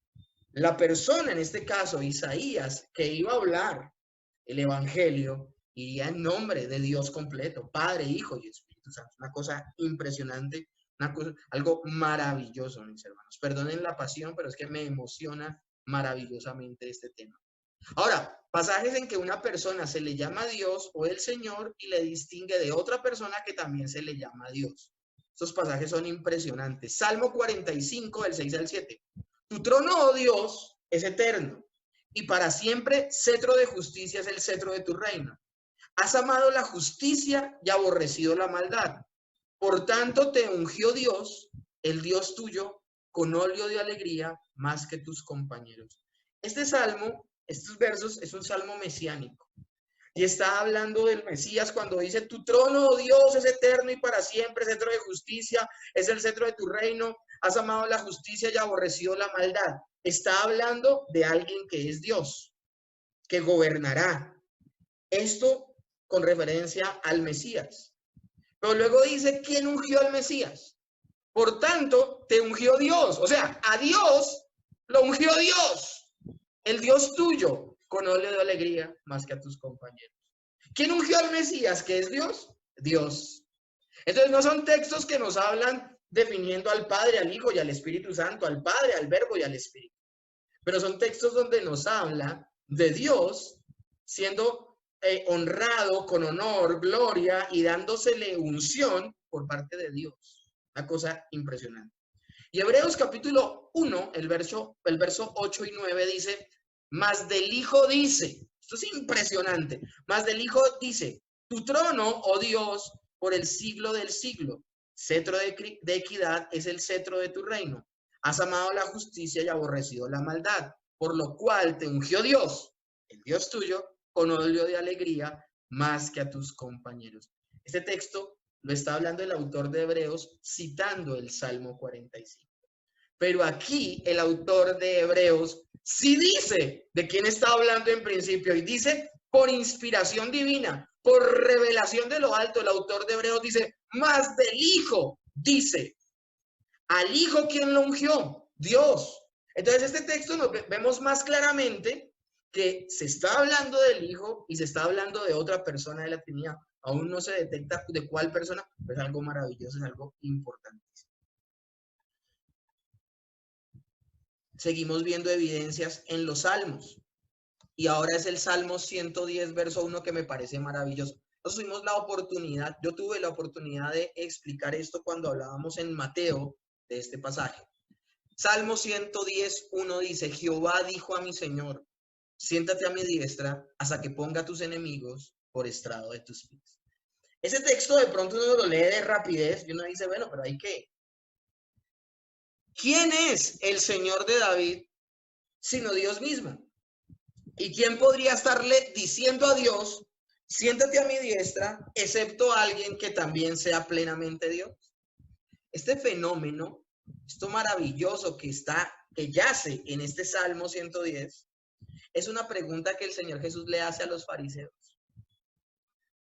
S1: la persona, en este caso Isaías, que iba a hablar el Evangelio, iría en nombre de Dios completo, Padre, Hijo y Espíritu Santo. Una cosa impresionante, una cosa, algo maravilloso, mis hermanos. Perdonen la pasión, pero es que me emociona maravillosamente este tema. Ahora, pasajes en que una persona se le llama Dios o el Señor y le distingue de otra persona que también se le llama Dios. Estos pasajes son impresionantes. Salmo 45, del 6 al 7. Tu trono, oh Dios, es eterno y para siempre cetro de justicia es el cetro de tu reino. Has amado la justicia y aborrecido la maldad. Por tanto, te ungió Dios, el Dios tuyo, con óleo de alegría más que tus compañeros. Este salmo, estos versos, es un salmo mesiánico. Y está hablando del Mesías cuando dice, tu trono, oh Dios, es eterno y para siempre, cetro de justicia, es el cetro de tu reino, has amado la justicia y aborrecido la maldad. Está hablando de alguien que es Dios, que gobernará. Esto con referencia al Mesías. Pero luego dice, ¿quién ungió al Mesías? Por tanto, te ungió Dios. O sea, a Dios lo ungió Dios, el Dios tuyo, con óleo de alegría más que a tus compañeros. ¿Quién ungió al Mesías? ¿Qué es Dios? Dios. Entonces no son textos que nos hablan definiendo al Padre, al Hijo y al Espíritu Santo, al Padre, al Verbo y al Espíritu. Pero son textos donde nos habla de Dios siendo honrado con honor, gloria y dándosele unción por parte de Dios. Una cosa impresionante. Y Hebreos capítulo 1, el verso 8 y 9 dice, mas del Hijo dice, esto es impresionante, mas del Hijo dice, tu trono, oh Dios, por el siglo del siglo, cetro de equidad es el cetro de tu reino. Has amado la justicia y aborrecido la maldad, por lo cual te ungió Dios, el Dios tuyo, con óleo de alegría más que a tus compañeros. Este texto lo está hablando el autor de Hebreos citando el Salmo 45. Pero aquí el autor de Hebreos sí dice de quién está hablando en principio y dice por inspiración divina, por revelación de lo alto. El autor de Hebreos dice, más del Hijo, dice, al Hijo ¿quién lo ungió? Dios. Entonces este texto nos vemos más claramente que se está hablando del Hijo y se está hablando de otra persona de la Trinidad. Aún no se detecta de cuál persona, pero es algo maravilloso, es algo importantísimo. Seguimos viendo evidencias en los salmos. Y ahora es el Salmo 110, verso 1, que me parece maravilloso. Nosotros tuvimos la oportunidad, yo tuve la oportunidad de explicar esto cuando hablábamos en Mateo de este pasaje. Salmo 110, 1 dice, Jehová dijo a mi Señor, siéntate a mi diestra hasta que ponga a tus enemigos por estrado de tus pies. Ese texto de pronto uno lo lee de rapidez y uno dice, bueno, pero hay que... ¿Quién es el Señor de David sino Dios mismo? ¿Y quién podría estarle diciendo a Dios, siéntate a mi diestra, excepto alguien que también sea plenamente Dios? Este fenómeno, esto maravilloso que yace en este Salmo 110, es una pregunta que el Señor Jesús le hace a los fariseos.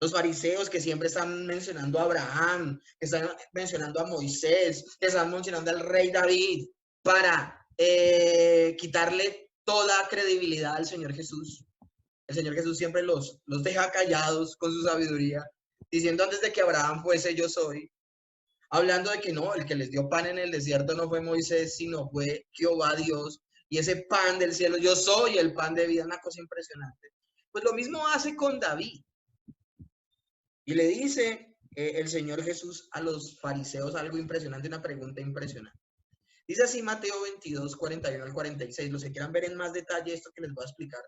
S1: Los fariseos que siempre están mencionando a Abraham, que están mencionando a Moisés, que están mencionando al rey David, para quitarle toda credibilidad al Señor Jesús. El Señor Jesús siempre los deja callados con su sabiduría, diciendo antes de que Abraham fuese yo soy, hablando de que no, el que les dio pan en el desierto no fue Moisés, sino fue Jehová Dios, y ese pan del cielo, yo soy el pan de vida, una cosa impresionante. Pues lo mismo hace con David. Y le dice el Señor Jesús a los fariseos algo impresionante, una pregunta impresionante. Dice así Mateo 22, 41 al 46. Los que quieran ver en más detalle esto que les voy a explicar,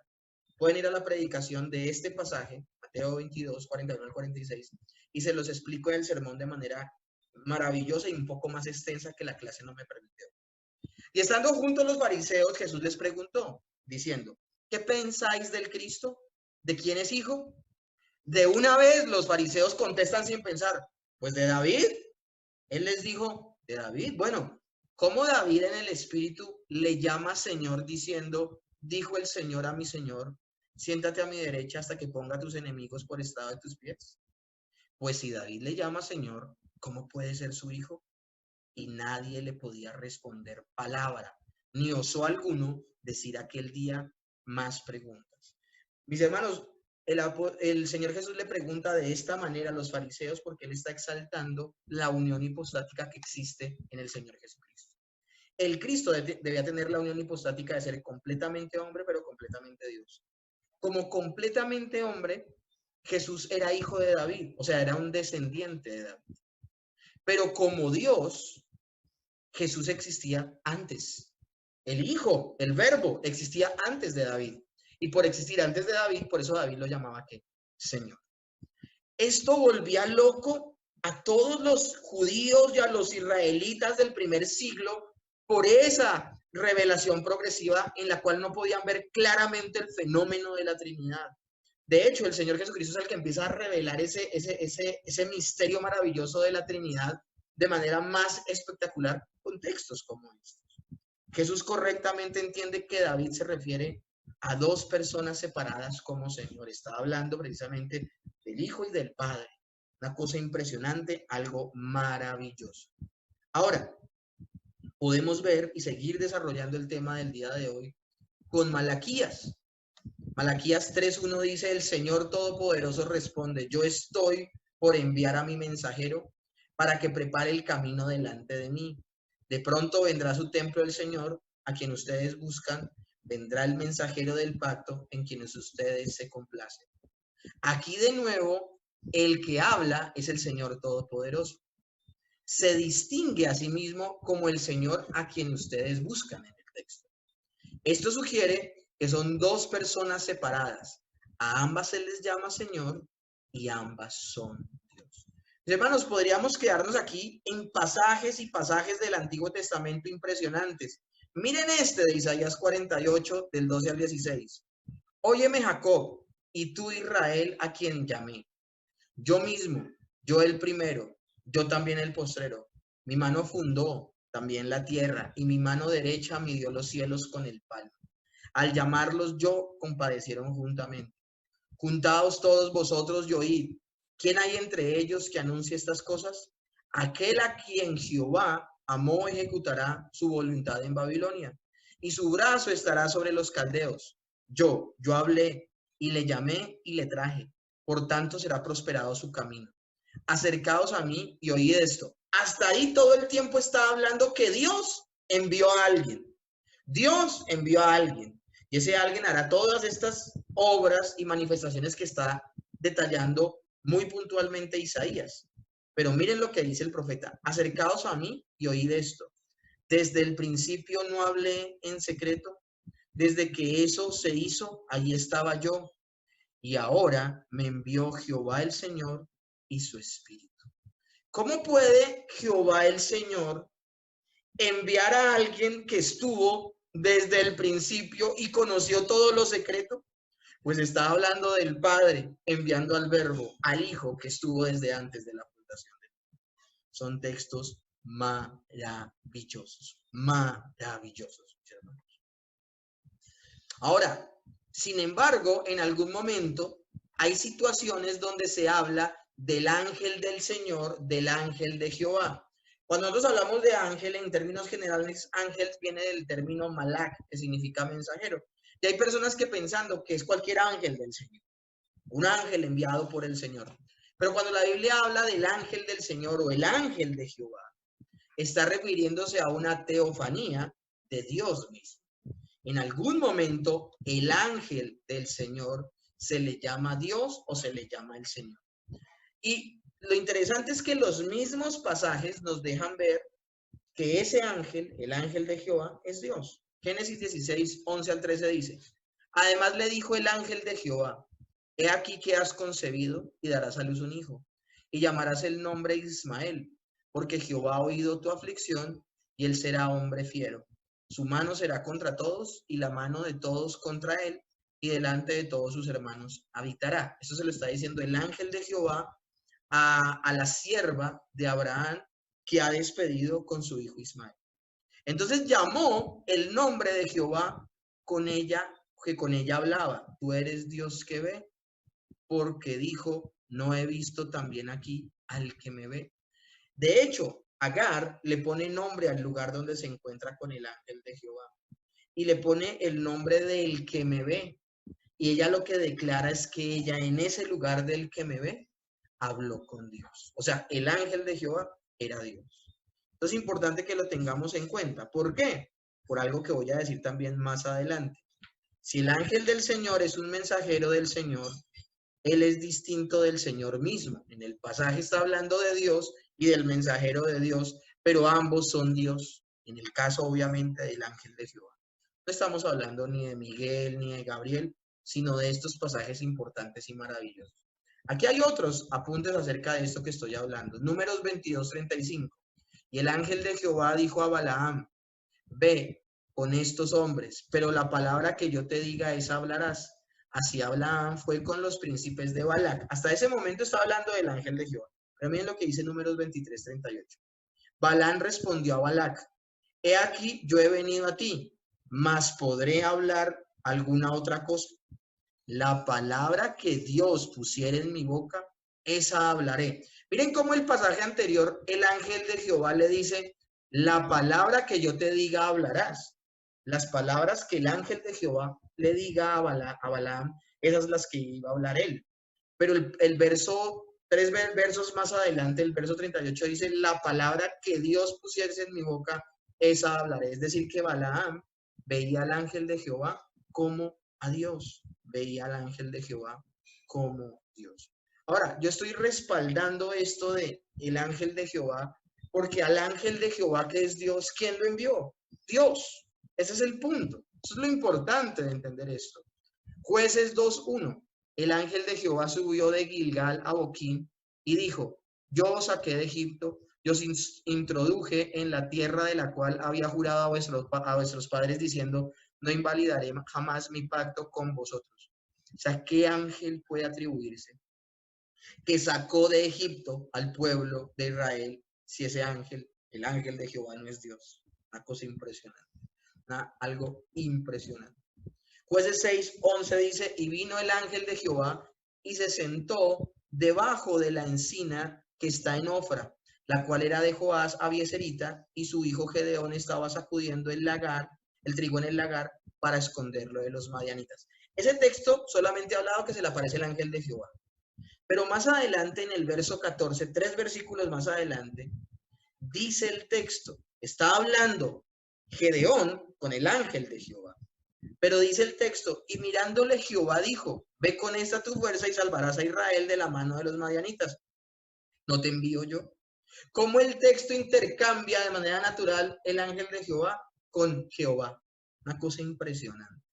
S1: pueden ir a la predicación de este pasaje, Mateo 22, 41 al 46, y se los explico en el sermón de manera maravillosa y un poco más extensa que la clase no me permitió. Y estando juntos los fariseos, Jesús les preguntó, diciendo, ¿qué pensáis del Cristo? ¿De quién es hijo? De una vez los fariseos contestan sin pensar, pues de David. Él les dijo, de David. Bueno, ¿cómo David en el espíritu le llama Señor diciendo, dijo el Señor a mi Señor, siéntate a mi derecha hasta que ponga a tus enemigos por estrado de tus pies? Pues si David le llama Señor, ¿cómo puede ser su hijo? Y nadie le podía responder palabra, ni osó alguno decir aquel día más preguntas. Mis hermanos, el Señor Jesús le pregunta de esta manera a los fariseos porque él está exaltando la unión hipostática que existe en el Señor Jesucristo. El Cristo debía tener la unión hipostática de ser completamente hombre, pero completamente Dios. Como completamente hombre, Jesús era hijo de David, o sea, era un descendiente de David. Pero como Dios, Jesús existía antes. El Hijo, el Verbo, existía antes de David. Y por existir antes de David, por eso David lo llamaba ¿qué? Señor. Esto volvía loco a todos los judíos y a los israelitas del primer siglo por esa revelación progresiva en la cual no podían ver claramente el fenómeno de la Trinidad. De hecho, el Señor Jesucristo es el que empieza a revelar ese misterio maravilloso de la Trinidad de manera más espectacular con textos como estos. Jesús correctamente entiende que David se refiere a dos personas separadas como Señor. Está hablando precisamente del Hijo y del Padre. Una cosa impresionante, algo maravilloso. Ahora, podemos ver y seguir desarrollando el tema del día de hoy con Malaquías. Malaquías 3:1 dice, el Señor Todopoderoso responde, yo estoy por enviar a mi mensajero para que prepare el camino delante de mí. De pronto vendrá su templo el Señor, a quien ustedes buscan, vendrá el mensajero del pacto en quienes ustedes se complacen. Aquí de nuevo, el que habla es el Señor Todopoderoso. Se distingue a sí mismo como el Señor a quien ustedes buscan en el texto. Esto sugiere que son dos personas separadas. A ambas se les llama Señor y ambas son Dios. Hermanos, podríamos quedarnos aquí en pasajes y pasajes del Antiguo Testamento impresionantes. Miren este de Isaías 48, del 12 al 16. Óyeme, Jacob, y tú, Israel, a quien llamé. Yo mismo, yo el primero, yo también el postrero. Mi mano fundó también la tierra, y mi mano derecha midió los cielos con el palmo. Al llamarlos yo, compadecieron juntamente. Juntaos todos vosotros y oíd. ¿Quién hay entre ellos que anuncie estas cosas? Aquel a quien Jehová amó ejecutará su voluntad en Babilonia, y su brazo estará sobre los caldeos. Yo hablé, y le llamé, y le traje. Por tanto será prosperado su camino. Acercaos a mí y oíd esto. Hasta ahí todo el tiempo está hablando que Dios envió a alguien. Dios envió a alguien. Y ese alguien hará todas estas obras y manifestaciones que está detallando muy puntualmente Isaías. Pero miren lo que dice el profeta. Acercaos a mí y oíd esto. Desde el principio no hablé en secreto. Desde que eso se hizo, allí estaba yo. Y ahora me envió Jehová el Señor y su espíritu. ¿Cómo puede Jehová el Señor enviar a alguien que estuvo desde el principio y conoció todo lo secreto? Pues está hablando del Padre enviando al Verbo, al Hijo que estuvo desde antes de la fundación del mundo. Son textos maravillosos, maravillosos, mis hermanos. Ahora, sin embargo, en algún momento hay situaciones donde se habla del ángel del Señor, del ángel de Jehová. Cuando nosotros hablamos de ángel, en términos generales, ángel viene del término malak, que significa mensajero. Y hay personas que pensando que es cualquier ángel del Señor, un ángel enviado por el Señor. Pero cuando la Biblia habla del ángel del Señor o el ángel de Jehová, está refiriéndose a una teofanía de Dios mismo. En algún momento, el ángel del Señor se le llama Dios o se le llama el Señor. Y lo interesante es que los mismos pasajes nos dejan ver que ese ángel, el ángel de Jehová, es Dios. Génesis 16, 11 al 13 dice: además le dijo el ángel de Jehová: he aquí que has concebido y darás a luz un hijo, y llamarás el nombre Ismael, porque Jehová ha oído tu aflicción, y él será hombre fiero. Su mano será contra todos, y la mano de todos contra él, y delante de todos sus hermanos habitará. Eso se lo está diciendo el ángel de Jehová a la sierva de Abraham que ha despedido con su hijo Ismael. Entonces llamó el nombre de Jehová con ella, que con ella hablaba: tú eres Dios que ve, porque dijo: no he visto también aquí al que me ve. De hecho, Agar le pone nombre al lugar donde se encuentra con el ángel de Jehová y le pone el nombre del que me ve. Y ella lo que declara es que ella en ese lugar del que me ve habló con Dios. O sea, el ángel de Jehová era Dios. Entonces es importante que lo tengamos en cuenta. ¿Por qué? Por algo que voy a decir también más adelante. Si el ángel del Señor es un mensajero del Señor, él es distinto del Señor mismo. En el pasaje está hablando de Dios y del mensajero de Dios, pero ambos son Dios. En el caso, obviamente, del ángel de Jehová. No estamos hablando ni de Miguel ni de Gabriel, sino de estos pasajes importantes y maravillosos. Aquí hay otros apuntes acerca de esto que estoy hablando. Números 22:35. Y el ángel de Jehová dijo a Balaam: ve con estos hombres, pero la palabra que yo te diga, esa hablarás. Así Balaam fue con los príncipes de Balac. Hasta ese momento está hablando del ángel de Jehová. Pero miren lo que dice Números 23:38. Balaam respondió a Balac: he aquí, yo he venido a ti, mas podré hablar alguna otra cosa. La palabra que Dios pusiera en mi boca, esa hablaré. Miren cómo el pasaje anterior, el ángel de Jehová le dice: la palabra que yo te diga hablarás. Las palabras que el ángel de Jehová le diga a Balaam, esas las que iba a hablar él. Pero el verso, 3 versos más adelante, el verso 38 dice: la palabra que Dios pusiese en mi boca, esa hablaré. Es decir, que Balaam veía al ángel de Jehová como a Dios. Veía al ángel de Jehová como Dios. Ahora, yo estoy respaldando esto de el ángel de Jehová, porque al ángel de Jehová, que es Dios, ¿quién lo envió? Dios. Ese es el punto. Eso es lo importante de entender esto. Jueces 2:1. El ángel de Jehová subió de Gilgal a Boquín y dijo: yo os saqué de Egipto, yo os introduje en la tierra de la cual había jurado a vuestros padres, diciendo: no invalidaré jamás mi pacto con vosotros. O sea, ¿qué ángel puede atribuirse que sacó de Egipto al pueblo de Israel si ese ángel, el ángel de Jehová, no es Dios? Una cosa impresionante. Algo impresionante. Jueces 6:11 dice: y vino el ángel de Jehová y se sentó debajo de la encina que está en Ofra, la cual era de Joás Abieserita, y su hijo Gedeón estaba sacudiendo el trigo en el lagar, para esconderlo de los madianitas. Ese texto solamente ha hablado que se le aparece el ángel de Jehová. Pero más adelante, en el verso 14, 3 versículos más adelante, dice el texto, está hablando Gedeón con el ángel de Jehová. Pero dice el texto: y mirándole Jehová dijo: ve con esta tu fuerza y salvarás a Israel de la mano de los madianitas. ¿No te envío yo? ¿Cómo el texto intercambia de manera natural el ángel de Jehová con Jehová? Una cosa impresionante.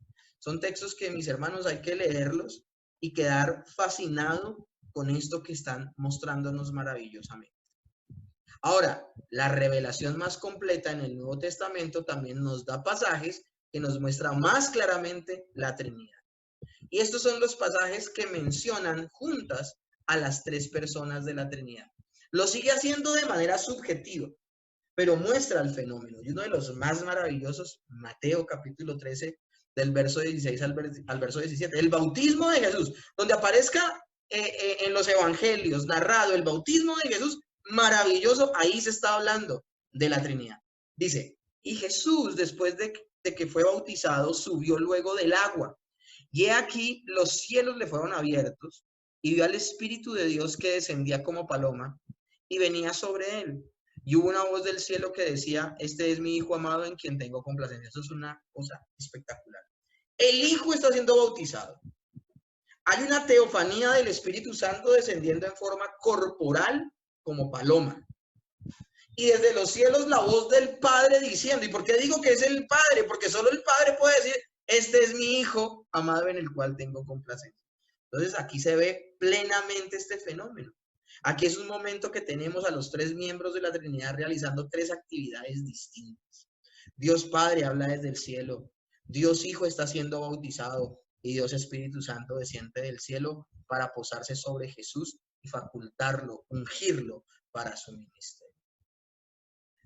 S1: Son textos que, mis hermanos, hay que leerlos y quedar fascinado con esto que están mostrándonos maravillosamente. Ahora, la revelación más completa en el Nuevo Testamento también nos da pasajes que nos muestran más claramente la Trinidad. Y estos son los pasajes que mencionan juntas a las tres personas de la Trinidad. Lo sigue haciendo de manera subjetiva, pero muestra el fenómeno. Y uno de los más maravillosos, Mateo capítulo 13, del verso 16 al verso 17, el bautismo de Jesús, donde aparezca en los evangelios narrado el bautismo de Jesús, maravilloso, ahí se está hablando de la Trinidad. Dice, y Jesús, después de que fue bautizado, subió luego del agua. Y he aquí, los cielos le fueron abiertos, y vio al Espíritu de Dios que descendía como paloma, y venía sobre él. Y hubo una voz del cielo que decía, este es mi Hijo amado en quien tengo complacencia. Eso es una cosa espectacular. El Hijo está siendo bautizado. Hay una teofanía del Espíritu Santo descendiendo en forma corporal como paloma. Y desde los cielos la voz del Padre diciendo, ¿y por qué digo que es el Padre? Porque solo el Padre puede decir, este es mi Hijo amado en el cual tengo complacencia. Entonces aquí se ve plenamente este fenómeno. Aquí es un momento que tenemos a los tres miembros de la Trinidad realizando tres actividades distintas. Dios Padre habla desde el cielo, Dios Hijo está siendo bautizado y Dios Espíritu Santo desciende del cielo para posarse sobre Jesús y facultarlo, ungirlo para su ministerio.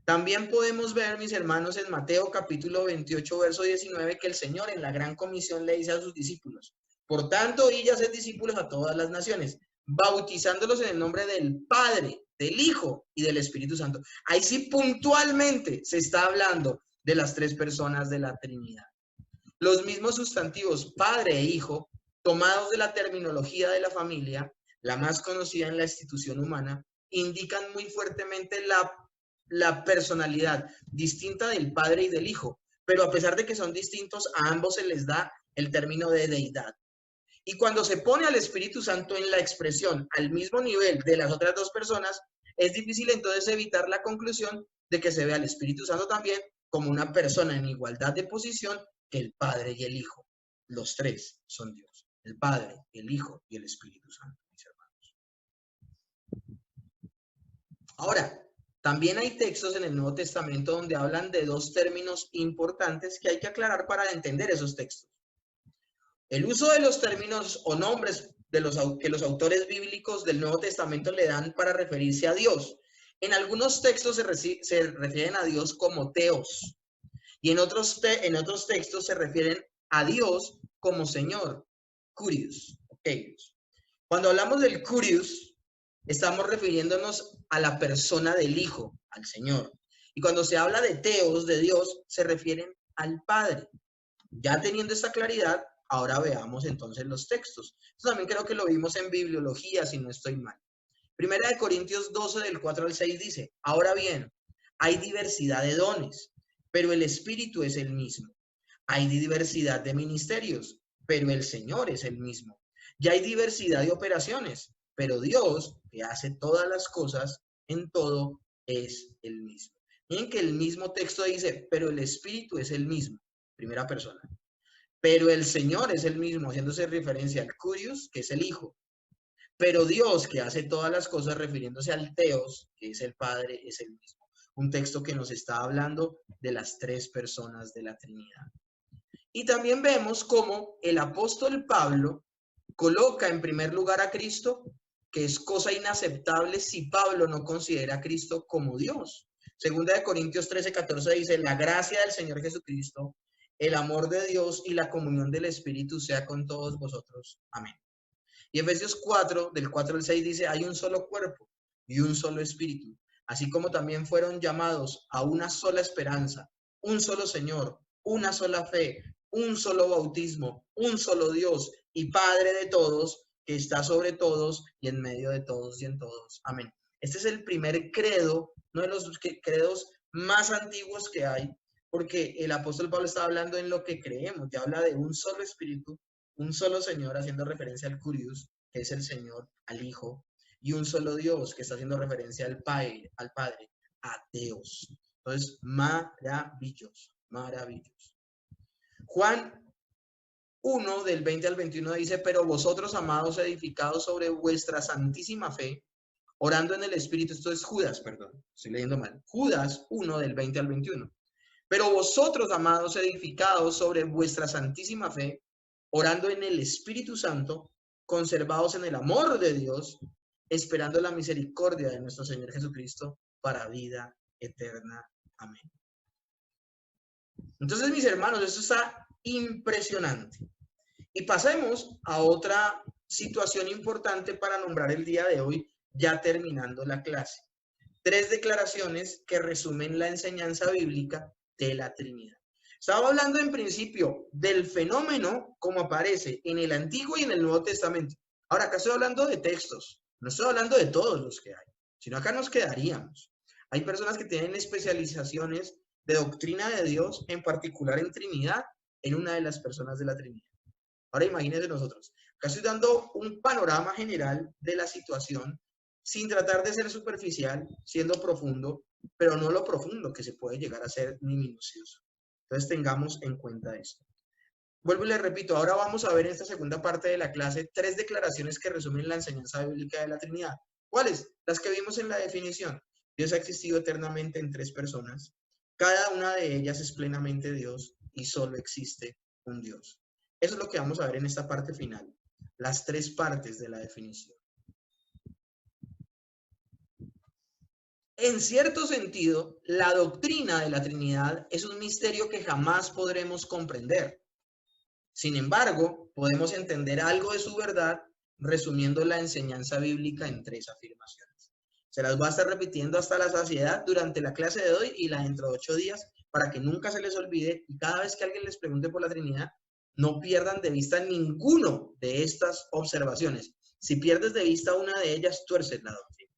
S1: También podemos ver, mis hermanos, en Mateo capítulo 28, verso 19, que el Señor en la gran comisión le dice a sus discípulos, por tanto, id y haced discípulos a todas las naciones, bautizándolos en el nombre del Padre, del Hijo y del Espíritu Santo. Ahí sí puntualmente se está hablando de las tres personas de la Trinidad. Los mismos sustantivos Padre e Hijo, tomados de la terminología de la familia, la más conocida en la institución humana, indican muy fuertemente la personalidad distinta del Padre y del Hijo, pero a pesar de que son distintos, a ambos se les da el término de deidad. Y cuando se pone al Espíritu Santo en la expresión al mismo nivel de las otras dos personas, es difícil entonces evitar la conclusión de que se ve al Espíritu Santo también como una persona en igualdad de posición que el Padre y el Hijo. Los tres son Dios, el Padre, el Hijo y el Espíritu Santo, mis hermanos. Ahora, también hay textos en el Nuevo Testamento donde hablan de dos términos importantes que hay que aclarar para entender esos textos. El uso de los términos o nombres que los autores bíblicos del Nuevo Testamento le dan para referirse a Dios. En algunos textos se refieren a Dios como Teos y en otros textos se refieren a Dios como Señor, Kyrios. Cuando hablamos del Kyrios, estamos refiriéndonos a la persona del Hijo, al Señor. Y cuando se habla de Teos, de Dios, se refieren al Padre. Ya teniendo esta claridad, ahora veamos entonces los textos. Esto también creo que lo vimos en bibliología, si no estoy mal. Primera de Corintios 12, del 4 al 6 dice, ahora bien, hay diversidad de dones, pero el Espíritu es el mismo. Hay diversidad de ministerios, pero el Señor es el mismo. Y hay diversidad de operaciones, pero Dios, que hace todas las cosas en todo, es el mismo. Miren que el mismo texto dice, pero el Espíritu es el mismo. Primera persona. Pero el Señor es el mismo, haciéndose referencia al Kyrios, que es el Hijo. Pero Dios, que hace todas las cosas, refiriéndose al Teos, que es el Padre, es el mismo. Un texto que nos está hablando de las tres personas de la Trinidad. Y también vemos cómo el apóstol Pablo coloca en primer lugar a Cristo, que es cosa inaceptable si Pablo no considera a Cristo como Dios. Segunda de Corintios 13, 14 dice, la gracia del Señor Jesucristo, el amor de Dios y la comunión del Espíritu sea con todos vosotros. Amén. Y Efesios 4, del 4 al 6 dice, hay un solo cuerpo y un solo espíritu, así como también fueron llamados a una sola esperanza, un solo Señor, una sola fe, un solo bautismo, un solo Dios y Padre de todos, que está sobre todos y en medio de todos y en todos. Amén. Este es el primer credo, uno de los credos más antiguos que hay, porque el apóstol Pablo está hablando en lo que creemos, ya habla de un solo espíritu, un solo Señor, haciendo referencia al Kyrios, que es el Señor, al Hijo, y un solo Dios, que está haciendo referencia al Padre, a Dios. Entonces, maravilloso, maravilloso. Juan 1 del 20 al 21 dice, pero vosotros, amados, edificados sobre vuestra santísima fe, orando en el Espíritu, esto es Judas, perdón, estoy leyendo mal, Judas 1 del 20 al 21. Pero vosotros, amados, edificados sobre vuestra santísima fe, orando en el Espíritu Santo, conservados en el amor de Dios, esperando la misericordia de nuestro Señor Jesucristo para vida eterna. Amén. Entonces, mis hermanos, esto está impresionante. Y pasemos a otra situación importante para nombrar el día de hoy, ya terminando la clase. 3 declaraciones que resumen la enseñanza bíblica de la Trinidad. Estaba hablando en principio del fenómeno como aparece en el Antiguo y en el Nuevo Testamento. Ahora, acá estoy hablando de textos, no estoy hablando de todos los que hay, sino acá nos quedaríamos. Hay personas que tienen especializaciones de doctrina de Dios, en particular en Trinidad, en una de las personas de la Trinidad. Ahora imagínense nosotros. Acá estoy dando un panorama general de la situación, sin tratar de ser superficial, siendo profundo, pero no lo profundo que se puede llegar a ser ni minucioso. Entonces tengamos en cuenta esto. Vuelvo y les repito, ahora vamos a ver en esta segunda parte de la clase 3 declaraciones que resumen la enseñanza bíblica de la Trinidad. ¿Cuáles? Las que vimos en la definición. Dios ha existido eternamente en 3 personas. Cada una de ellas es plenamente Dios y solo existe un Dios. Eso es lo que vamos a ver en esta parte final. Las 3 partes de la definición. En cierto sentido, la doctrina de la Trinidad es un misterio que jamás podremos comprender. Sin embargo, podemos entender algo de su verdad resumiendo la enseñanza bíblica en 3 afirmaciones. Se las voy a estar repitiendo hasta la saciedad durante la clase de hoy y la dentro de 8 días para que nunca se les olvide y cada vez que alguien les pregunte por la Trinidad, no pierdan de vista ninguno de estas observaciones. Si pierdes de vista una de ellas, tuerces la doctrina.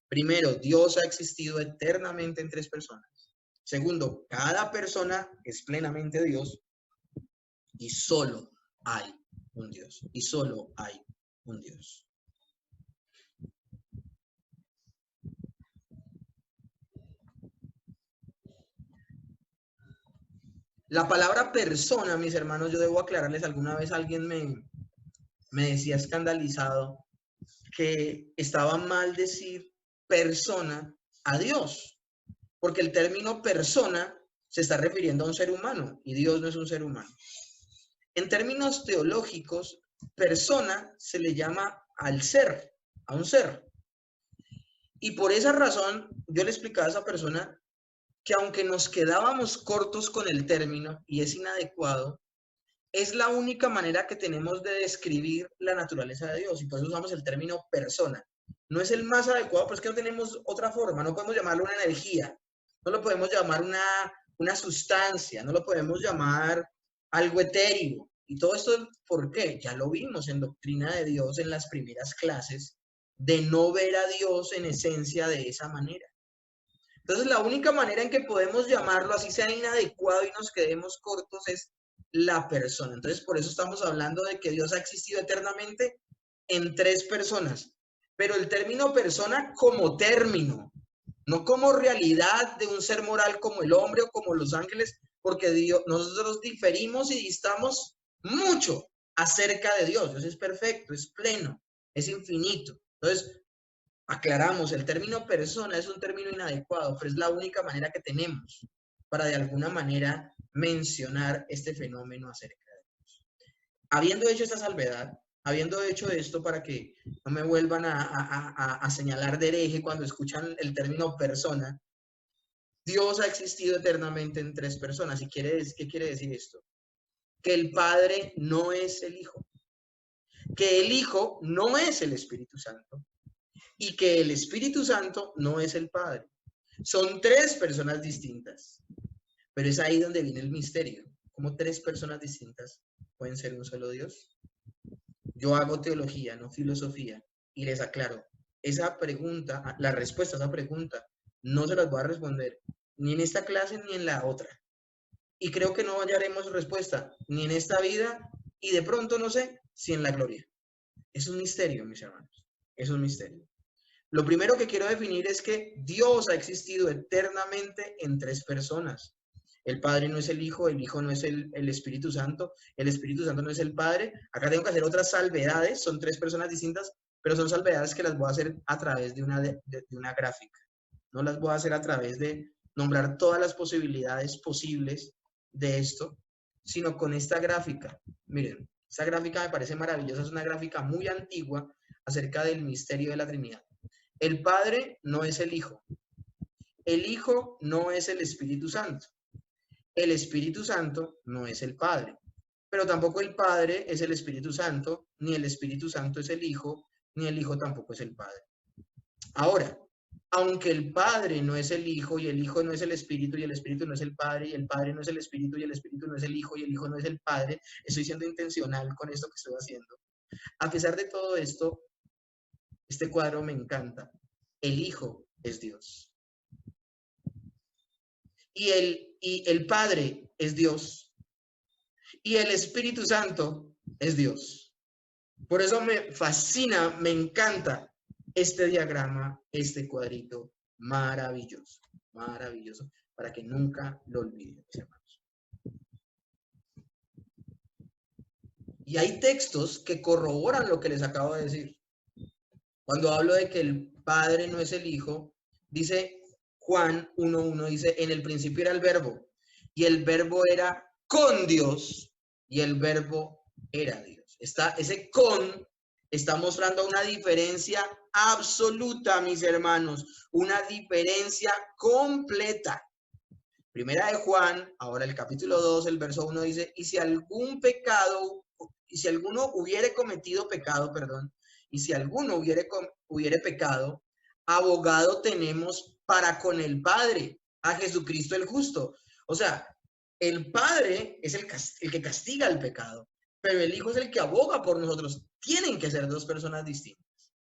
S1: Primero, Dios ha existido eternamente en 3 personas. Segundo, cada persona es plenamente Dios y solo hay un Dios. Y solo hay un Dios. La palabra persona, mis hermanos, yo debo aclararles, alguna vez alguien me decía escandalizado que estaba mal decir persona a Dios, porque el término persona se está refiriendo a un ser humano y Dios no es un ser humano. En términos teológicos, persona se le llama al ser, a un ser. Y por esa razón, yo le explicaba a esa persona que aunque nos quedábamos cortos con el término y es inadecuado, es la única manera que tenemos de describir la naturaleza de Dios y por eso usamos el término persona. No es el más adecuado, pero es que no tenemos otra forma, no podemos llamarlo una energía, no lo podemos llamar una sustancia, no lo podemos llamar algo etéreo. Y todo esto, ¿por qué? Ya lo vimos en Doctrina de Dios en las primeras clases, de no ver a Dios en esencia de esa manera. Entonces, la única manera en que podemos llamarlo, así sea inadecuado y nos quedemos cortos, es la persona. Entonces, por eso estamos hablando de que Dios ha existido eternamente en 3 personas. Pero el término persona como término, no como realidad de un ser moral como el hombre o como los ángeles, porque nosotros diferimos y distamos mucho acerca de Dios. Dios es perfecto, es pleno, es infinito. Entonces, aclaramos, el término persona es un término inadecuado, pero es la única manera que tenemos para de alguna manera mencionar este fenómeno acerca de Dios. Habiendo hecho esta salvedad, habiendo hecho esto para que no me vuelvan a señalar de hereje cuando escuchan el término persona, Dios ha existido eternamente en 3 personas. ¿Y qué quiere decir esto? Que el Padre no es el Hijo, que el Hijo no es el Espíritu Santo, y que el Espíritu Santo no es el Padre. Son 3 personas distintas, pero es ahí donde viene el misterio. ¿Cómo 3 personas distintas pueden ser un solo Dios? Yo hago teología, no filosofía, y les aclaro, esa pregunta, la respuesta a esa pregunta, no se las voy a responder ni en esta clase ni en la otra. Y creo que no hallaremos respuesta ni en esta vida y de pronto no sé si en la gloria. Es un misterio, mis hermanos, es un misterio. Lo primero que quiero definir es que Dios ha existido eternamente en 3 personas. El Padre no es el Hijo no es el Espíritu Santo no es el Padre. Acá tengo que hacer otras salvedades, son tres personas distintas, pero son salvedades que las voy a hacer a través de una gráfica. No las voy a hacer a través de nombrar todas las posibilidades posibles de esto, sino con esta gráfica. Miren, esta gráfica me parece maravillosa, es una gráfica muy antigua acerca del misterio de la Trinidad. El Padre no es el Hijo no es el Espíritu Santo, el Espíritu Santo no es el Padre, pero tampoco el Padre es el Espíritu Santo, ni el Espíritu Santo es el Hijo, ni el Hijo tampoco es el Padre. Ahora, aunque el Padre no es el Hijo, y el Hijo no es el Espíritu, y el Espíritu no es el Padre, y el Padre no es el Espíritu, y el Espíritu no es el Hijo, y el Hijo no es el Padre, estoy siendo intencional con esto que estoy haciendo. A pesar de todo esto, este cuadro me encanta. El Hijo es Dios. Y el Padre es Dios. Y el Espíritu Santo es Dios. Por eso me fascina, me encanta este diagrama, este cuadrito maravilloso, maravilloso, para que nunca lo olviden, mis hermanos. Y hay textos que corroboran lo que les acabo de decir. Cuando hablo de que el Padre no es el Hijo, dice Juan 1:1, dice, en el principio era el Verbo, y el Verbo era con Dios, y el Verbo era Dios. Ese con está mostrando una diferencia absoluta, mis hermanos, una diferencia completa. Primera de Juan, ahora el capítulo 2, el verso 1 dice, y si alguno hubiere cometido pecado, y si alguno hubiere pecado, abogado tenemos para con el Padre, a Jesucristo el justo. O sea, el Padre es el que castiga el pecado, pero el Hijo es el que aboga por nosotros. Tienen que ser dos personas distintas.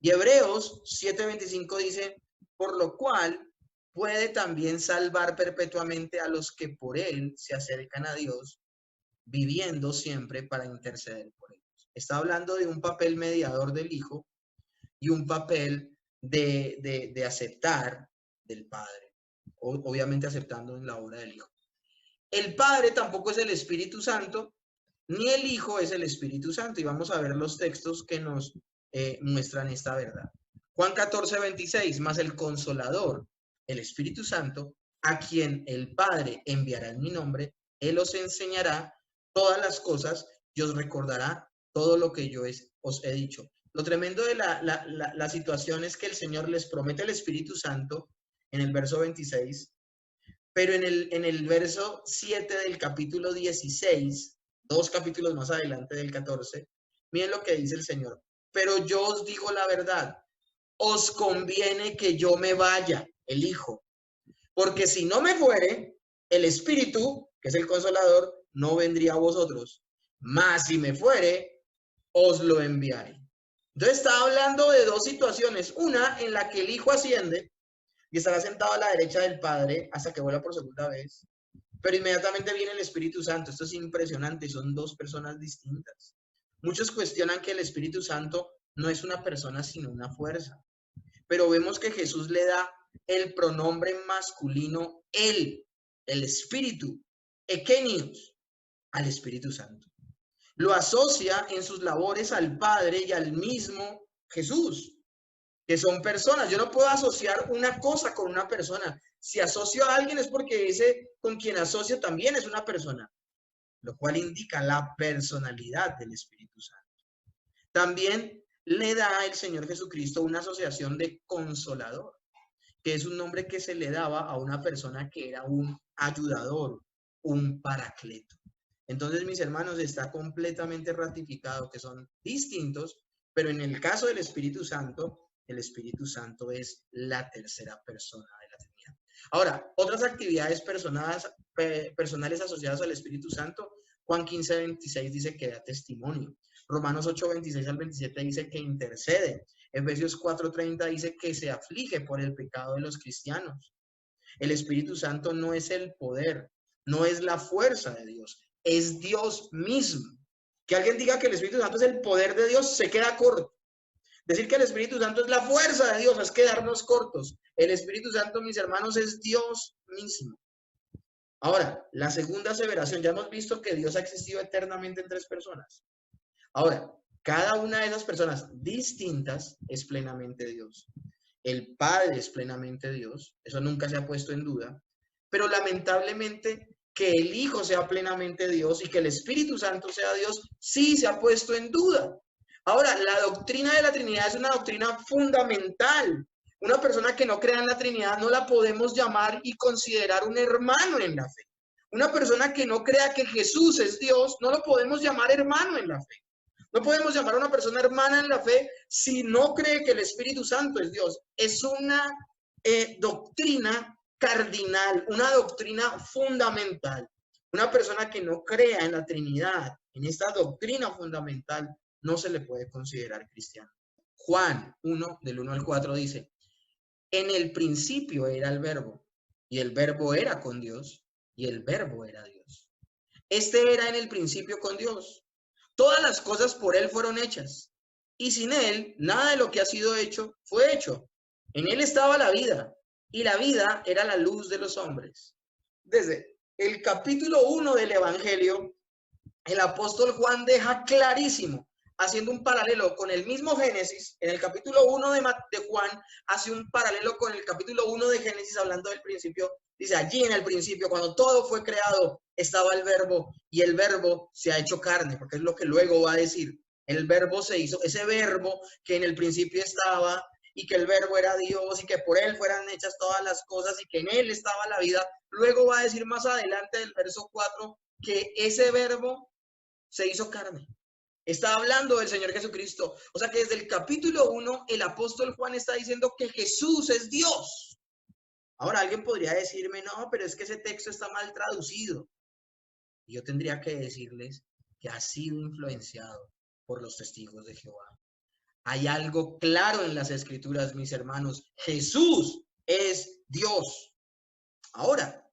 S1: Y Hebreos 7:25 dice, por lo cual puede también salvar perpetuamente a los que por él se acercan a Dios, viviendo siempre para interceder por ellos. Está hablando de un papel mediador del Hijo y un papel de aceptar del Padre, obviamente aceptando en la obra del Hijo. El Padre tampoco es el Espíritu Santo, ni el Hijo es el Espíritu Santo, y vamos a ver los textos que nos muestran esta verdad. Juan 14:26, más el Consolador, el Espíritu Santo, a quien el Padre enviará en mi nombre, Él os enseñará todas las cosas y os recordará todo lo que yo os he dicho. Lo tremendo de la situación es que el Señor les promete el Espíritu Santo en el verso 26, pero en el verso 7 del capítulo 16, 2 capítulos más adelante del 14, miren lo que dice el Señor. Pero yo os digo la verdad, os conviene que yo me vaya, el Hijo, porque si no me fuere, el Espíritu, que es el Consolador, no vendría a vosotros, mas si me fuere, os lo enviaré. Entonces está hablando de dos situaciones, una en la que el Hijo asciende y estará sentado a la derecha del Padre hasta que vuelva por segunda vez, pero inmediatamente viene el Espíritu Santo. Esto es impresionante, son dos personas distintas. Muchos cuestionan que el Espíritu Santo no es una persona sino una fuerza, pero vemos que Jesús le da el pronombre masculino él, el Espíritu, ekenios, al Espíritu Santo. Lo asocia en sus labores al Padre y al mismo Jesús, que son personas. Yo no puedo asociar una cosa con una persona. Si asocio a alguien es porque ese con quien asocio también es una persona, lo cual indica la personalidad del Espíritu Santo. También le da el Señor Jesucristo una asociación de consolador, que es un nombre que se le daba a una persona que era un ayudador, un paracleto. Entonces, mis hermanos, está completamente ratificado que son distintos, pero en el caso del Espíritu Santo, el Espíritu Santo es la tercera persona de la Trinidad. Ahora, otras actividades personales asociadas al Espíritu Santo, Juan 15:26 dice que da testimonio. Romanos 8:26 al 27 dice que intercede. Efesios 4:30 dice que se aflige por el pecado de los cristianos. El Espíritu Santo no es el poder, no es la fuerza de Dios, es Dios mismo. Que alguien diga que el Espíritu Santo es el poder de Dios se queda corto. Decir que el Espíritu Santo es la fuerza de Dios es quedarnos cortos. El Espíritu Santo, mis hermanos, es Dios mismo. Ahora, la segunda aseveración, ya hemos visto que Dios ha existido eternamente en tres personas. Ahora, cada una de esas personas distintas es plenamente Dios. El Padre es plenamente Dios, eso nunca se ha puesto en duda, pero lamentablemente que el Hijo sea plenamente Dios y que el Espíritu Santo sea Dios, sí se ha puesto en duda. Ahora, la doctrina de la Trinidad es una doctrina fundamental. Una persona que no crea en la Trinidad no la podemos llamar y considerar un hermano en la fe. Una persona que no crea que Jesús es Dios, no lo podemos llamar hermano en la fe. No podemos llamar a una persona hermana en la fe si no cree que el Espíritu Santo es Dios. Es una doctrina cardinal, una doctrina fundamental. Una persona que no crea en la Trinidad, en esta doctrina fundamental, no se le puede considerar cristiano. Juan 1, del 1 al 4 dice, en el principio era el verbo, y el verbo era con Dios, y el verbo era Dios. Este era en el principio con Dios. Todas las cosas por él fueron hechas, y sin él nada de lo que ha sido hecho fue hecho. En él estaba la vida, y la vida era la luz de los hombres. Desde el capítulo 1 del Evangelio, el apóstol Juan deja clarísimo, haciendo un paralelo con el mismo Génesis, en el capítulo 1 de Juan, hace un paralelo con el capítulo 1 de Génesis, hablando del principio. Dice, allí en el principio, cuando todo fue creado, estaba el verbo, y el verbo se ha hecho carne, porque es lo que luego va a decir. El verbo se hizo, ese verbo que en el principio estaba, y que el verbo era Dios, y que por él fueran hechas todas las cosas, y que en él estaba la vida. Luego va a decir más adelante del verso 4, que ese verbo se hizo carne. Está hablando del Señor Jesucristo. O sea que desde el capítulo 1, el apóstol Juan está diciendo que Jesús es Dios. Ahora alguien podría decirme, no, pero es que ese texto está mal traducido. Y yo tendría que decirles que ha sido influenciado por los testigos de Jehová. Hay algo claro en las escrituras, mis hermanos. Jesús es Dios. Ahora,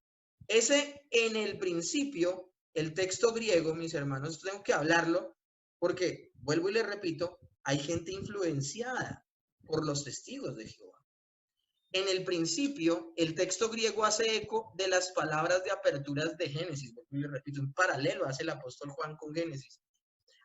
S1: ese en el principio, el texto griego, mis hermanos, tengo que hablarlo porque, vuelvo y les repito, hay gente influenciada por los testigos de Jehová. En el principio, el texto griego hace eco de las palabras de aperturas de Génesis. Vuelvo y les repito, un paralelo hace el apóstol Juan con Génesis,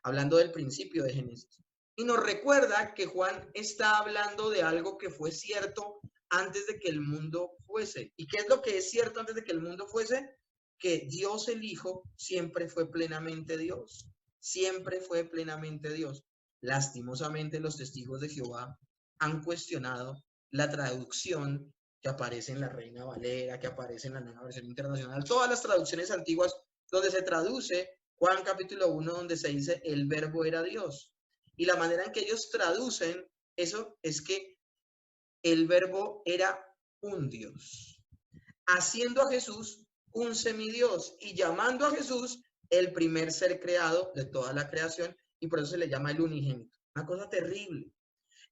S1: hablando del principio de Génesis. Y nos recuerda que Juan está hablando de algo que fue cierto antes de que el mundo fuese. ¿Y qué es lo que es cierto antes de que el mundo fuese? Que Dios el Hijo siempre fue plenamente Dios. Siempre fue plenamente Dios. Lastimosamente los testigos de Jehová han cuestionado la traducción que aparece en la Reina Valera, que aparece en la Nueva Versión Internacional, todas las traducciones antiguas donde se traduce Juan capítulo 1, donde se dice el verbo era Dios. Y la manera en que ellos traducen eso es que el verbo era un Dios, haciendo a Jesús un semidios y llamando a Jesús el primer ser creado de toda la creación, y por eso se le llama el unigénito. Una cosa terrible.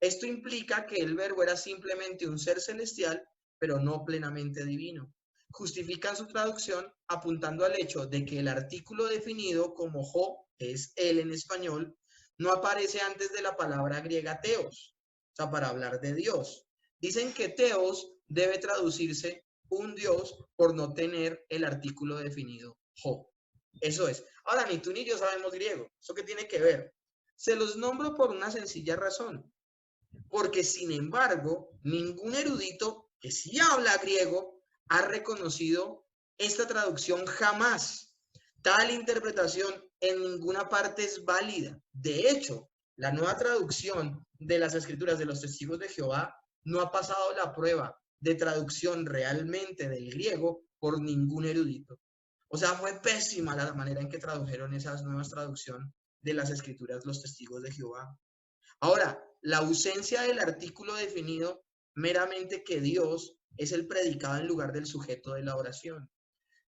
S1: Esto implica que el verbo era simplemente un ser celestial, pero no plenamente divino. Justifican su traducción apuntando al hecho de que el artículo definido como ho, que es él en español, no aparece antes de la palabra griega theos, o sea, para hablar de Dios. Dicen que theos debe traducirse un Dios por no tener el artículo definido ho. Eso es. Ahora, ni tú ni yo sabemos griego. ¿Eso qué tiene que ver? Se los nombro por una sencilla razón. Porque, sin embargo, ningún erudito que sí habla griego ha reconocido esta traducción jamás. Tal interpretación en ninguna parte es válida. De hecho, la nueva traducción de las escrituras de los testigos de Jehová no ha pasado la prueba de traducción realmente del griego por ningún erudito. O sea, fue pésima la manera en que tradujeron esas nuevas traducciones de las escrituras los testigos de Jehová. Ahora, la ausencia del artículo definido meramente que Dios es el predicado en lugar del sujeto de la oración.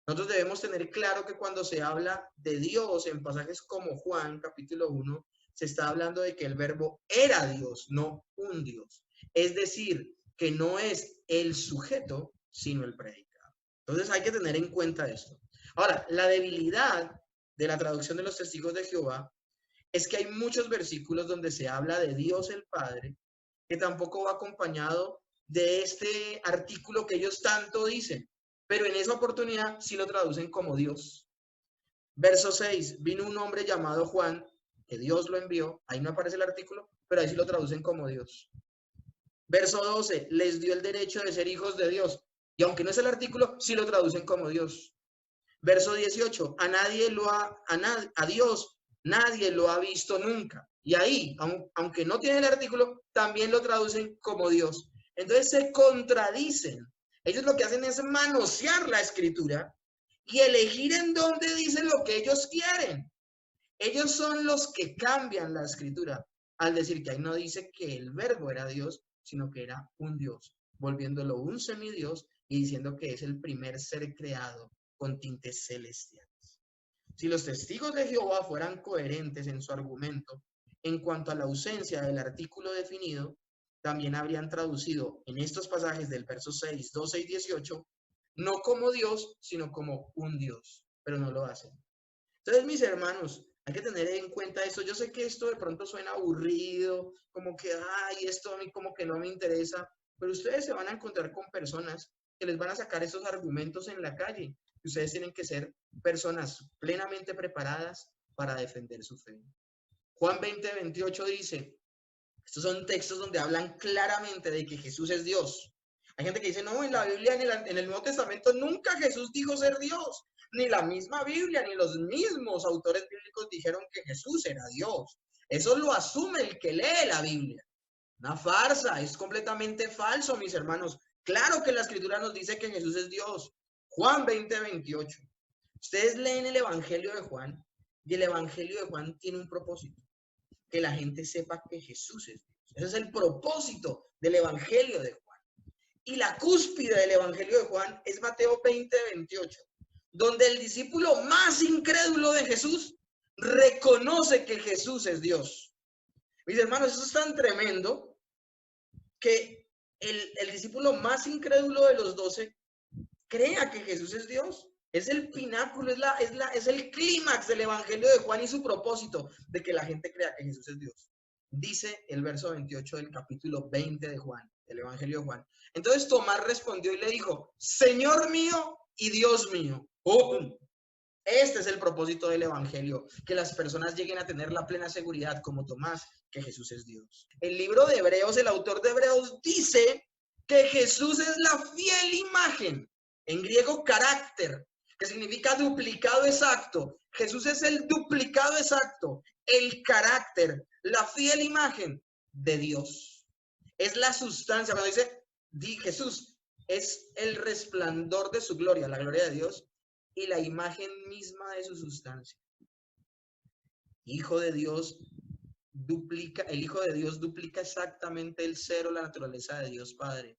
S1: Nosotros debemos tener claro que cuando se habla de Dios en pasajes como Juan, capítulo 1, se está hablando de que el verbo era Dios, no un Dios. Es decir, que no es el sujeto, sino el predicado. Entonces hay que tener en cuenta esto. Ahora, la debilidad de la traducción de los testigos de Jehová es que hay muchos versículos donde se habla de Dios el Padre, que tampoco va acompañado de este artículo que ellos tanto dicen. pero en esa oportunidad sí lo traducen como Dios. Verso 6, vino un hombre llamado Juan, que Dios lo envió, ahí no aparece el artículo, pero ahí sí lo traducen como Dios. Verso 12, les dio el derecho de ser hijos de Dios, y aunque no es el artículo, sí lo traducen como Dios. Verso 18, a Dios nadie lo ha visto nunca. Y ahí, aunque no tiene el artículo, también lo traducen como Dios. Entonces se contradicen. Ellos lo que hacen es manosear la escritura y elegir en dónde dicen lo que ellos quieren. Ellos son los que cambian la escritura al decir que ahí no dice que el verbo era Dios, sino que era un Dios, volviéndolo un semidios y diciendo que es el primer ser creado con tintes celestiales. Si los testigos de Jehová fueran coherentes en su argumento en cuanto a la ausencia del artículo definido, también habrían traducido en estos pasajes del verso 6, 12 y 18, no como Dios, sino como un Dios, pero no lo hacen. Entonces, mis hermanos, hay que tener en cuenta esto. Yo sé que esto de pronto suena aburrido, como que, ay, esto a mí como que no me interesa, pero ustedes se van a encontrar con personas que les van a sacar esos argumentos en la calle. Ustedes tienen que ser personas plenamente preparadas para defender su fe. Juan 20, 28 dice, estos son textos donde hablan claramente de que Jesús es Dios. Hay gente que dice, no, en la Biblia, en el Nuevo Testamento, nunca Jesús dijo ser Dios. Ni la misma Biblia, ni los mismos autores bíblicos dijeron que Jesús era Dios. Eso lo asume el que lee la Biblia. Una farsa, es completamente falso, mis hermanos. Claro que la Escritura nos dice que Jesús es Dios. Juan 20, 28. Ustedes leen el Evangelio de Juan y el Evangelio de Juan tiene un propósito, que la gente sepa que Jesús es Dios. Ese es el propósito del Evangelio de Juan. Y la cúspide del Evangelio de Juan es Mateo 20, 28, donde el discípulo más incrédulo de Jesús reconoce que Jesús es Dios. Mis hermanos, eso es tan tremendo que el discípulo más incrédulo de los 12 crea que Jesús es Dios. Es el pináculo, es el clímax del Evangelio de Juan y su propósito de que la gente crea que Jesús es Dios. Dice el verso 28 del capítulo 20 de Juan, del Evangelio de Juan. Entonces Tomás respondió y le dijo, Señor mío y Dios mío. ¡Oh! Este es el propósito del Evangelio, que las personas lleguen a tener la plena seguridad, como Tomás, que Jesús es Dios. El libro de Hebreos, el autor de Hebreos dice que Jesús es la fiel imagen, en griego carácter, que significa duplicado exacto. Jesús es el duplicado exacto, el carácter, la fiel imagen de Dios. Es la sustancia. Cuando dice Jesús es el resplandor de su gloria, la gloria de Dios, y la imagen misma de su sustancia. Hijo de Dios el Hijo de Dios duplica exactamente el cero, la naturaleza de Dios Padre.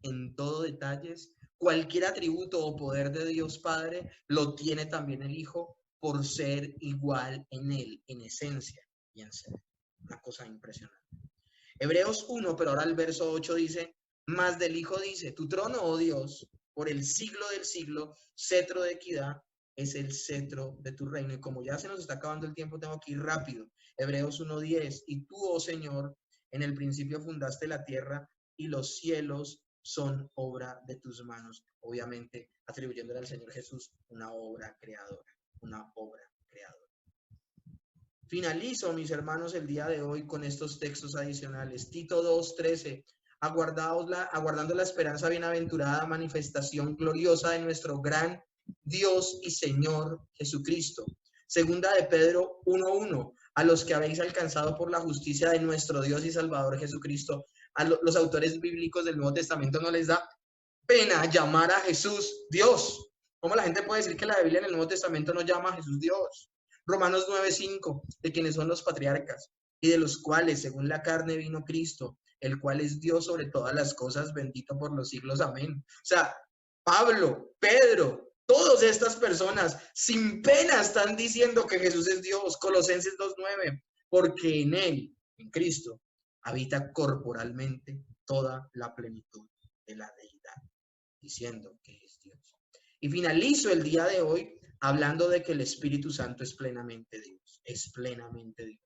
S1: En todo detalles, cualquier atributo o poder de Dios Padre lo tiene también el Hijo por ser igual en él, en esencia y en ser. Una cosa impresionante. Hebreos 1, pero ahora el verso 8 dice, más del Hijo dice, tu trono, oh Dios, por el siglo del siglo, cetro de equidad, es el cetro de tu reino. Y como ya se nos está acabando el tiempo, tengo que ir rápido. Hebreos 1:10, y tú, oh Señor, en el principio fundaste la tierra y los cielos son obra de tus manos. Obviamente, atribuyéndole al Señor Jesús una obra creadora, una obra creadora. Finalizo, mis hermanos, el día de hoy con estos textos adicionales. Tito 2:13. Aguardando la esperanza bienaventurada manifestación gloriosa de nuestro gran Dios y Señor Jesucristo. Segunda de Pedro 1:1, a los que habéis alcanzado por la justicia de nuestro Dios y Salvador Jesucristo. A los autores bíblicos del Nuevo Testamento no les da pena llamar a Jesús Dios. ¿Cómo la gente puede decir que la Biblia en el Nuevo Testamento no llama a Jesús Dios? Romanos 9:5, de quienes son los patriarcas y de los cuales según la carne vino Cristo, el cual es Dios sobre todas las cosas, bendito por los siglos. Amén. O sea, Pablo, Pedro, todas estas personas sin pena están diciendo que Jesús es Dios. Colosenses 2:9, porque en él, en Cristo, habita corporalmente toda la plenitud de la deidad, diciendo que es Dios. Y finalizo el día de hoy hablando de que el Espíritu Santo es plenamente Dios, es plenamente Dios.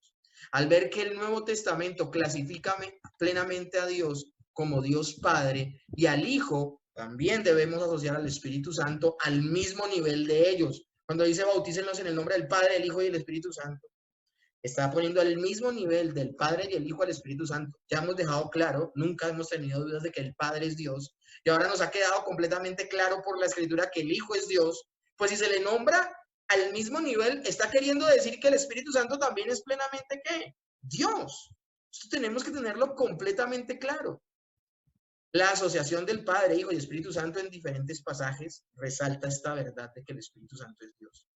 S1: Al ver que el Nuevo Testamento clasifica plenamente a Dios como Dios Padre y al Hijo También debemos asociar al Espíritu Santo al mismo nivel de ellos. Cuando dice bautícenlos en el nombre del Padre, del Hijo y del Espíritu Santo, está poniendo al mismo nivel del Padre y el Hijo al Espíritu Santo. Ya hemos dejado claro, nunca hemos tenido dudas de que el Padre es Dios. Y ahora nos ha quedado completamente claro por la Escritura que el Hijo es Dios. Pues si se le nombra al mismo nivel, está queriendo decir que el Espíritu Santo también es plenamente, ¿qué? Dios. Esto tenemos que tenerlo completamente claro. La asociación del Padre, Hijo y Espíritu Santo en diferentes pasajes resalta esta verdad de que el Espíritu Santo es Dios.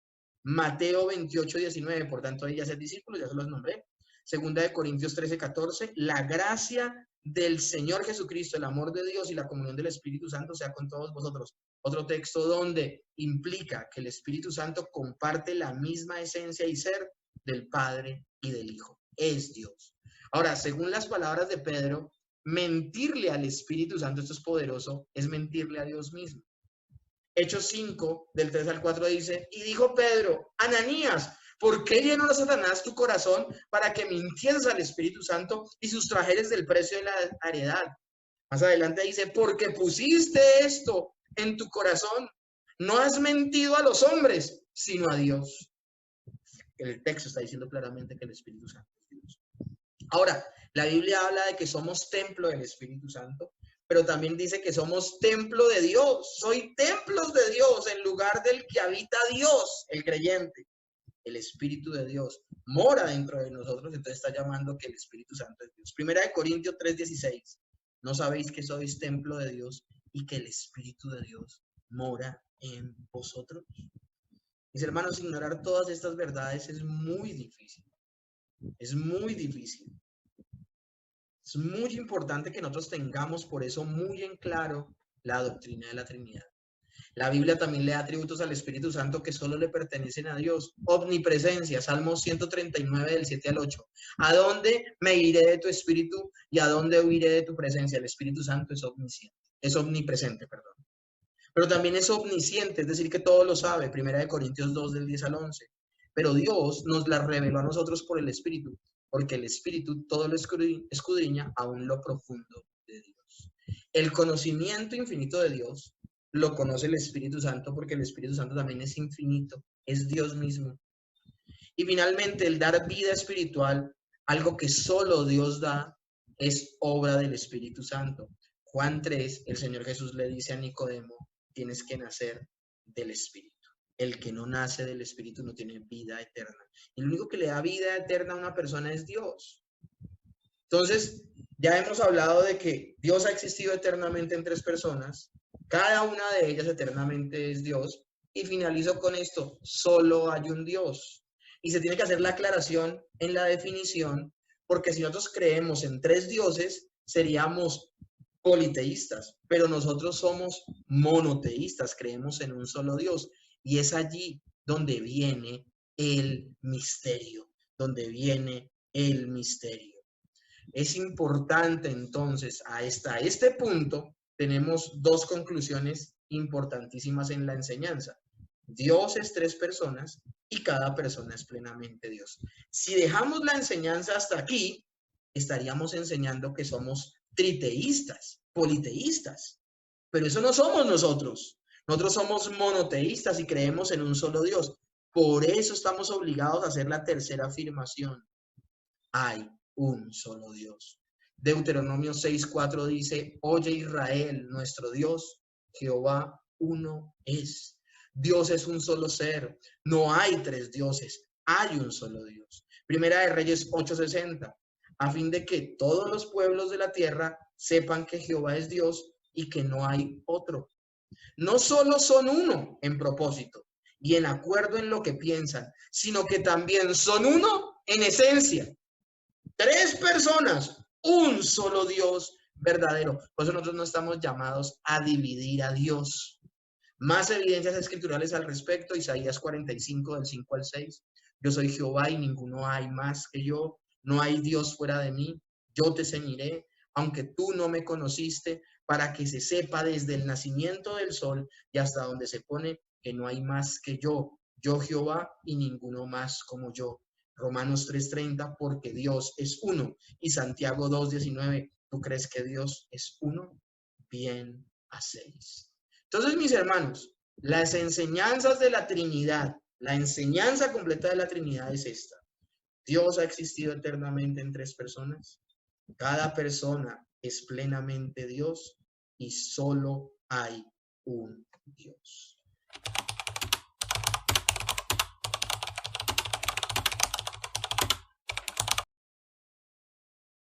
S1: Mateo 28, 19, por tanto, ahí ya ser discípulos, ya se los nombré. Segunda de Corintios 13, 14, la gracia del Señor Jesucristo, el amor de Dios y la comunión del Espíritu Santo sea con todos vosotros. Otro texto donde implica que el Espíritu Santo comparte la misma esencia y ser del Padre y del Hijo. Es Dios. Ahora, según las palabras de Pedro, mentirle al Espíritu Santo, esto es poderoso, es mentirle a Dios mismo. Hechos 5, del 3 al 4 dice, y dijo Pedro, Ananías, ¿por qué llenó a Satanás tu corazón para que mintieras al Espíritu Santo y sustrajeres del precio de la heredad? Más adelante dice, porque pusiste esto en tu corazón, no has mentido a los hombres, sino a Dios. El texto está diciendo claramente que el Espíritu Santo es Dios. Ahora, la Biblia habla de que somos templo del Espíritu Santo, pero también dice que somos templo de Dios. Soy templos de Dios, en lugar del que habita Dios, el creyente. El Espíritu de Dios mora dentro de nosotros, entonces está llamando que el Espíritu Santo es Dios. Primera de Corintios 3:16. ¿No sabéis que sois templo de Dios y que el Espíritu de Dios mora en vosotros? Mis hermanos, ignorar todas estas verdades es muy difícil. Es muy difícil. Es muy importante que nosotros tengamos por eso muy en claro la doctrina de la Trinidad. La Biblia también le da atributos al Espíritu Santo que solo le pertenecen a Dios. Omnipresencia, Salmos 139 del 7 al 8. ¿A dónde me iré de tu Espíritu y a dónde huiré de tu presencia? El Espíritu Santo es omnisciente, es omnipresente, perdón. Pero también es omnisciente, es decir, que todo lo sabe. Primera de Corintios 2 del 10 al 11. Pero Dios nos la reveló a nosotros por el Espíritu, porque el Espíritu todo lo escudriña aún lo profundo de Dios. El conocimiento infinito de Dios lo conoce el Espíritu Santo, porque el Espíritu Santo también es infinito, es Dios mismo. Y finalmente, el dar vida espiritual, algo que solo Dios da, es obra del Espíritu Santo. Juan 3, el Señor Jesús le dice a Nicodemo, tienes que nacer del Espíritu. El que no nace del Espíritu no tiene vida eterna. Y lo único que le da vida eterna a una persona es Dios. Entonces, ya hemos hablado de que Dios ha existido eternamente en tres personas. Cada una de ellas eternamente es Dios. Y finalizo con esto, solo hay un Dios. Y se tiene que hacer la aclaración en la definición, porque si nosotros creemos en tres dioses, seríamos politeístas, pero nosotros somos monoteístas, creemos en un solo Dios. Y es allí donde viene el misterio, donde viene el misterio. Es importante entonces, hasta este punto, tenemos dos conclusiones importantísimas en la enseñanza. Dios es tres personas y cada persona es plenamente Dios. Si dejamos la enseñanza hasta aquí, estaríamos enseñando que somos triteístas, politeístas, pero eso no somos nosotros. Nosotros somos monoteístas y creemos en un solo Dios. Por eso estamos obligados a hacer la tercera afirmación. Hay un solo Dios. Deuteronomio 6:4 dice, oye Israel, nuestro Dios, Jehová uno es. Dios es un solo ser, no hay tres dioses, hay un solo Dios. Primera de Reyes 8:60, a fin de que todos los pueblos de la tierra sepan que Jehová es Dios y que no hay otro. No solo son uno en propósito y en acuerdo en lo que piensan, sino que también son uno en esencia. Tres personas, un solo Dios verdadero. Por eso nosotros no estamos llamados a dividir a Dios. Más evidencias escriturales al respecto, Isaías 45, del 5 al 6. Yo soy Jehová y ninguno hay más que yo. No hay Dios fuera de mí. Yo te ceñiré, aunque tú no me conociste, para que se sepa desde el nacimiento del sol y hasta donde se pone que no hay más que yo. Yo Jehová y ninguno más como yo. Romanos 3:30, porque Dios es uno. Y Santiago 2:19, ¿tú crees que Dios es uno? Bien a 6. Entonces, mis hermanos, las enseñanzas de la Trinidad, la enseñanza completa de la Trinidad es esta. Dios ha existido eternamente en 3 personas. Cada persona es plenamente Dios y solo hay un Dios.